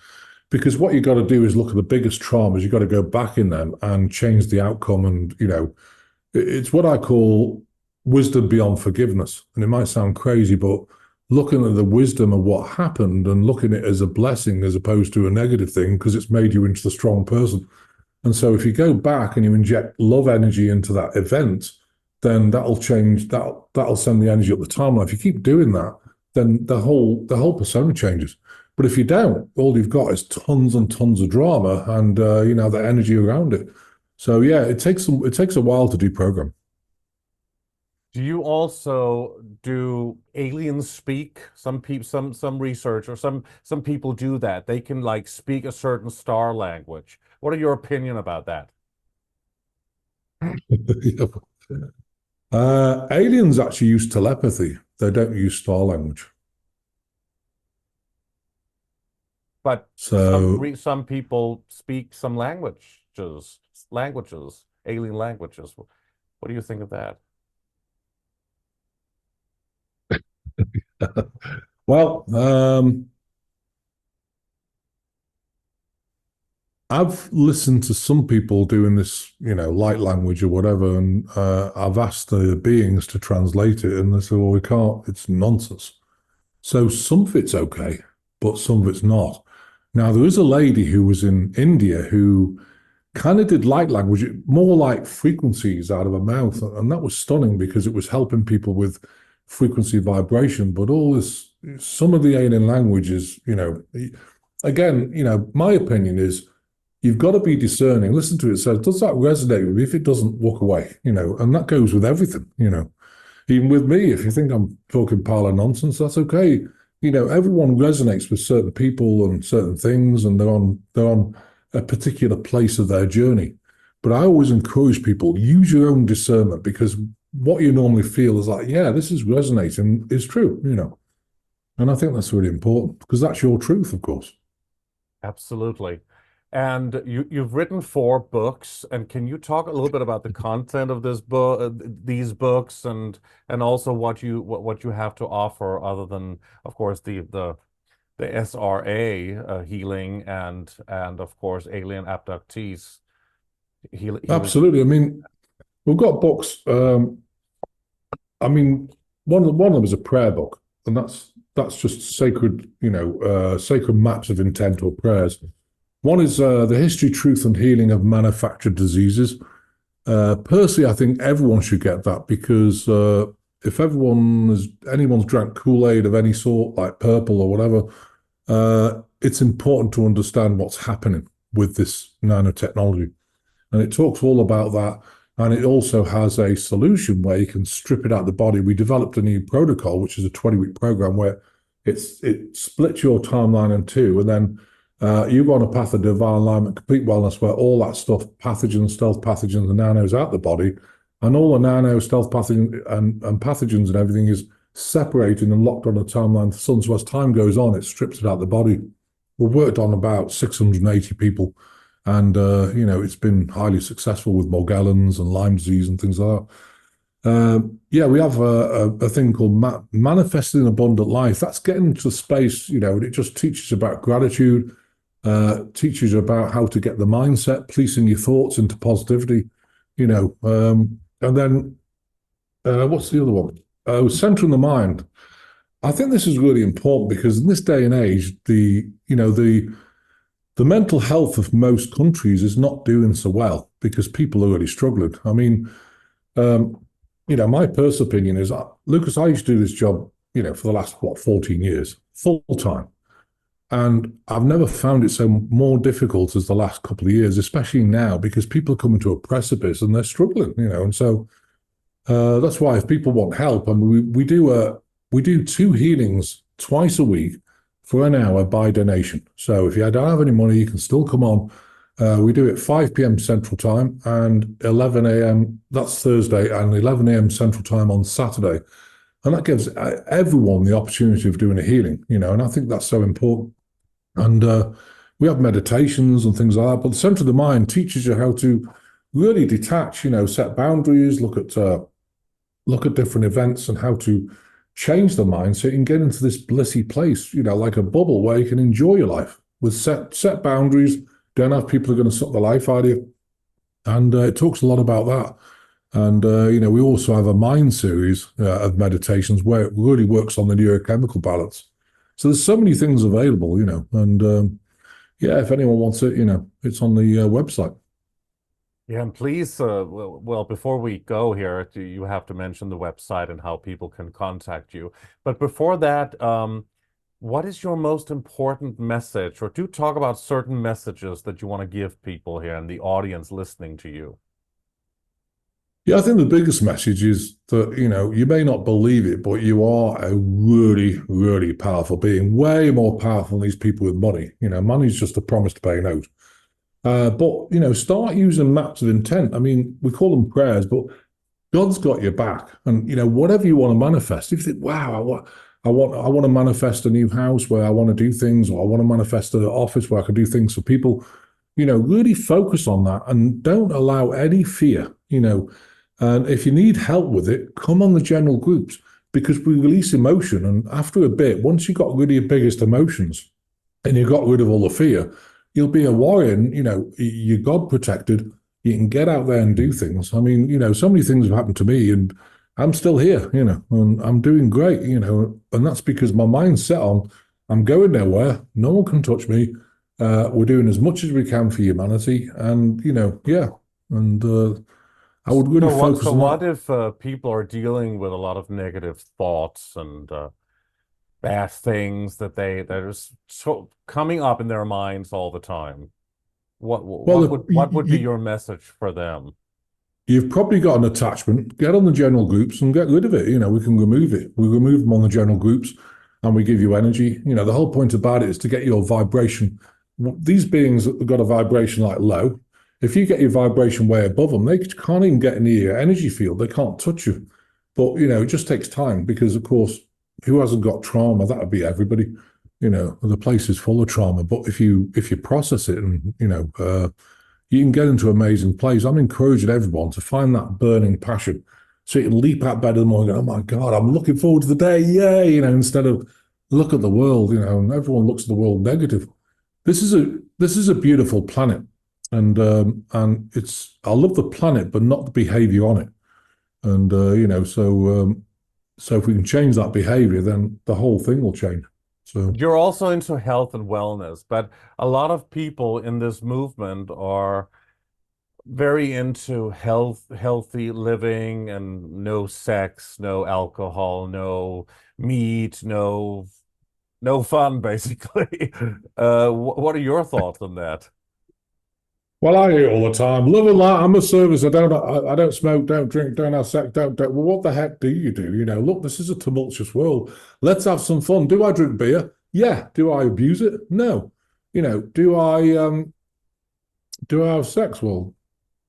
because what you got to do is look at the biggest traumas. You got to go back in them and change the outcome, and it's what I call wisdom beyond forgiveness. And it might sound crazy, but looking at the wisdom of what happened and looking at it as a blessing as opposed to a negative thing, because it's made you into the strong person. And so if you go back and you inject love energy into that event, then that'll change, that'll send the energy up the timeline. If you keep doing that, then the whole persona changes. But if you don't, all you've got is tons and tons of drama and the energy around it. So yeah, it takes a while to deprogram. Do you also do aliens speak? Some people, some research or some people do that. They can like speak a certain star language. What are your opinion about that? Aliens actually use telepathy. They don't use star language. But So some people speak some languages, alien languages. What do you think of that? well, I've listened to some people doing this, light language or whatever, and I've asked the beings to translate it, and they say, well, we can't, it's nonsense. So some of it's okay, but some of it's not. Now, there is a lady who was in India who kind of did light language, more like frequencies out of her mouth, and that was stunning because it was helping people with frequency vibration. But all this, some of the alien languages, again, my opinion is you've got to be discerning. Listen to it. So does that resonate with me? If it doesn't, walk away, and that goes with everything, even with me. If you think I'm talking pile of nonsense, that's okay. Everyone resonates with certain people and certain things, and they're on a particular place of their journey. But I always encourage people, use your own discernment, because what you normally feel is like, yeah, this is resonating, is true, And I think that's really important because that's your truth, of course. Absolutely. And you've written 4 books, and can you talk a little bit about the content of these books, and also what you have to offer other than, of course, the SRA healing and of course alien abductees healing. Absolutely. I mean, we've got books. I mean, one of them is a prayer book, and that's just sacred, sacred maps of intent or prayers. One is the history, truth, and healing of manufactured diseases. Personally, I think everyone should get that, because if anyone's drank Kool-Aid of any sort, like purple or whatever, it's important to understand what's happening with this nanotechnology. And it talks all about that. And it also has a solution where you can strip it out of the body. We developed a new protocol, which is a 20-week program where it splits your timeline in 2, and then you go on a path of divine alignment, complete wellness, where all that stuff, pathogens, stealth pathogens, and nanos out the body, and all the nano, stealth pathogens, and pathogens and everything is separated and locked on a timeline. So as time goes on, it strips it out the body. We've worked on about 680 people, and it's been highly successful with Morgellons and Lyme disease and things like that. We have a thing called manifesting abundant life. That's getting into space, and it just teaches about gratitude. Teaches you about how to get the mindset, policing your thoughts into positivity, and then what's the other one? Centering the mind. I think this is really important because in this day and age, the mental health of most countries is not doing so well because people are really struggling. I mean, my personal opinion is, Lucas, I used to do this job, for the last 14 years, full time. And I've never found it so more difficult as the last couple of years, especially now, because people are coming to a precipice and they're struggling, and so that's why if people want help, and we do 2 healings twice a week for an hour by donation. So if you don't have any money, you can still come on. We do it 5 p.m. Central Time and 11 a.m. That's Thursday, and 11 a.m. Central Time on Saturday. And that gives everyone the opportunity of doing a healing, and I think that's so important. And we have meditations and things like that, but the center of the mind teaches you how to really detach, set boundaries, look at different events and how to change the mind so you can get into this blissy place, like a bubble where you can enjoy your life with set boundaries. Don't have people who are going to suck the life out of you. And it talks a lot about that. And, we also have a mind series of meditations where it really works on the neurochemical balance. So there's so many things available, and if anyone wants it, it's on the website. Yeah, and please, well, before we go here, you have to mention the website and how people can contact you. But before that, what is your most important message, or do talk about certain messages that you want to give people here and the audience listening to you? Yeah, I think the biggest message is that, you may not believe it, but you are a really, really powerful being, way more powerful than these people with money. Money's just a promise to pay a note. But, start using maps of intent. I mean, we call them prayers, but God's got your back. And, whatever you want to manifest, if you think, wow, I want to manifest a new house where I want to do things, or I want to manifest an office where I can do things for people, really focus on that and don't allow any fear, and if you need help with it, come on the general groups, because we release emotion. And after a bit, once you got rid of your biggest emotions and you got rid of all the fear, you'll be a warrior and, you're God protected. You can get out there and do things. I mean, so many things have happened to me and I'm still here, and I'm doing great, and that's because my mind's set on, I'm going nowhere. No one can touch me. We're doing as much as we can for humanity. And, yeah. And, I would really focus on What that. if people are dealing with a lot of negative thoughts and bad things that are coming up in their minds all the time? Well, What would be your message for them? you've probably got an attachment. Get on the general groups and get rid of it. We can remove it. We remove them on the general groups and we give you energy. The whole point about it is to get your vibration. These beings that have got a vibration like low, if you get your vibration way above them, they can't even get near your energy field. They can't touch you. But, it just takes time because, of course, who hasn't got trauma? That would be everybody. The place is full of trauma. But if you process it and, you can get into an amazing place. I'm encouraging everyone to find that burning passion so you can leap out of bed in the morning and go, oh my God, I'm looking forward to the day. Yay. Instead of look at the world, and everyone looks at the world negative. This is a beautiful planet. And I love the planet, but not the behavior on it. And, so if we can change that behavior, then the whole thing will change. So You're also into health and wellness, but a lot of people in this movement are very into healthy living and no sex, no alcohol, no meat, no fun, basically. What are your thoughts on that? well, I hear it all the time. Love and light. I'm a service. I don't smoke, don't drink, don't have sex, don't. Well, what the heck do you do? Look, this is a tumultuous world. Let's have some fun. Do I drink beer? Yeah. Do I abuse it? No. Do I have sex? Well,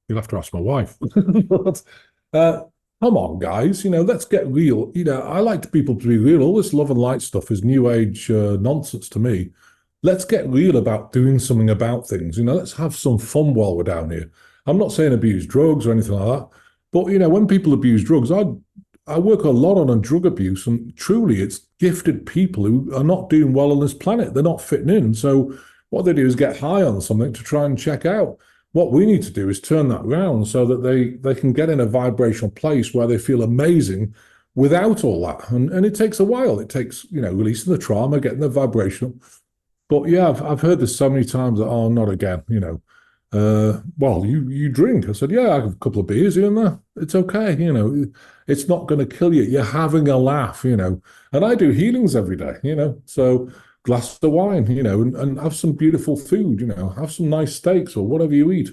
you'll have to ask my wife. But, come on, guys. Let's get real. I like people to be real. All this love and light stuff is new age nonsense to me. Let's get real about doing something about things. Let's have some fun while we're down here. I'm not saying abuse drugs or anything like that, but when people abuse drugs, I work a lot on drug abuse, and truly, it's gifted people who are not doing well on this planet. They're not fitting in. So what they do is get high on something to try and check out. What we need to do is turn that around so that they can get in a vibrational place where they feel amazing without all that. And it takes a while. It takes, releasing the trauma, getting the vibrational. But yeah, I've heard this so many times that, oh, not again, well, you drink. I said, yeah, I have a couple of beers here and there. It's okay, it's not going to kill you. You're having a laugh, and I do healings every day, so glass of wine, and have some beautiful food, have some nice steaks or whatever you eat.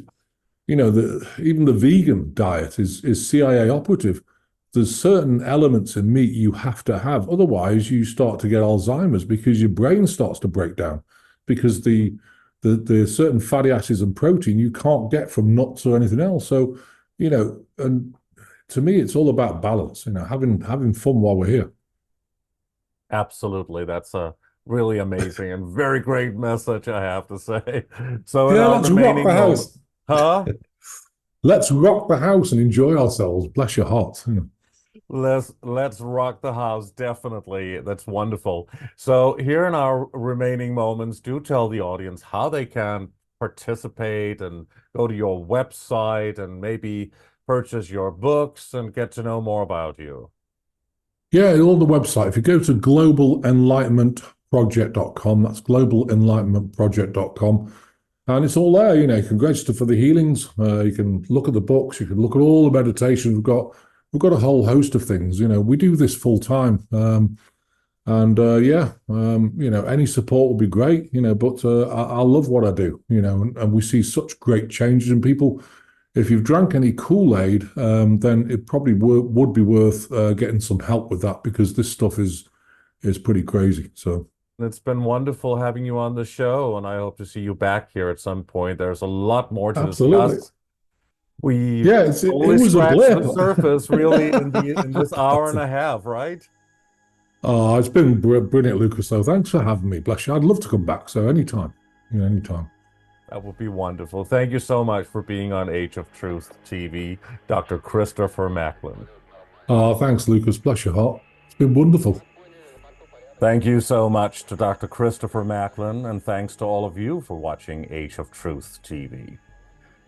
Even the vegan diet is CIA operative. There's certain elements in meat you have to have. Otherwise, you start to get Alzheimer's because your brain starts to break down because the certain fatty acids and protein you can't get from nuts or anything else. So, and to me, it's all about balance, having fun while we're here. Absolutely. That's a really amazing and very great message, I have to say. So in Yeah, our let's rock remaining the moment, house. huh? Let's rock the house and enjoy ourselves. Bless your heart. Let's rock the house, definitely. That's wonderful. So here in our remaining moments, do tell the audience how they can participate and go to your website and maybe purchase your books and get to know more about you. Yeah, on the website. If you go to globalenlightenmentproject.com, that's globalenlightenmentproject.com. And it's all there, you can register for the healings. You can look at the books. You can look at all the meditations. We've got a whole host of things. We do this full time. Any support would be great, but I love what I do, and we see such great changes in people. If you've drank any Kool-Aid, then it probably would be worth getting some help with that, because this stuff is pretty crazy. So. It's been wonderful having you on the show, and I hope to see you back here at some point. There's a lot more to Absolutely. discuss. We it only was a scratched blip. the surface, really, in this hour and a half, right? Oh, it's been brilliant, Lucas. So thanks for having me. Bless you. I'd love to come back. So anytime, anytime. That would be wonderful. Thank you so much for being on Age of Truth TV, Dr. Christopher Macklin. Oh, thanks, Lucas. Bless your heart. It's been wonderful. Thank you so much to Dr. Christopher Macklin, and thanks to all of you for watching Age of Truth TV.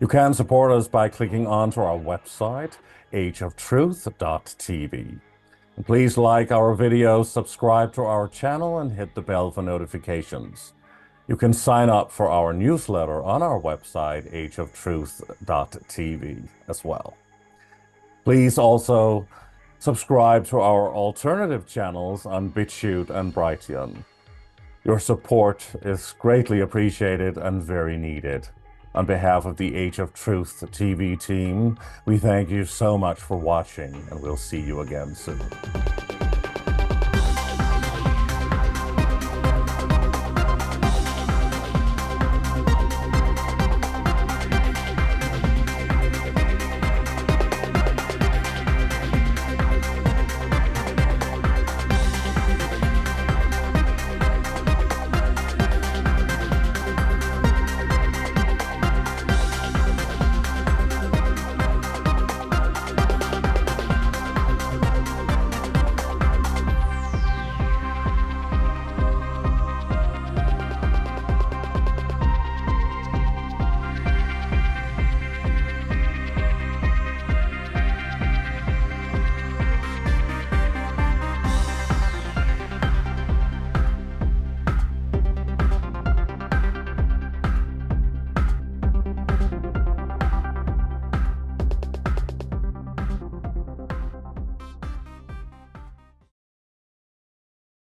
You can support us by clicking onto our website, ageoftruth.tv. And please like our videos, subscribe to our channel, and hit the bell for notifications. You can sign up for our newsletter on our website, ageoftruth.tv, as well. Please also subscribe to our alternative channels on BitChute and Brighteon. Your support is greatly appreciated and very needed. On behalf of the Age of Truth TV team, we thank you so much for watching, and we'll see you again soon.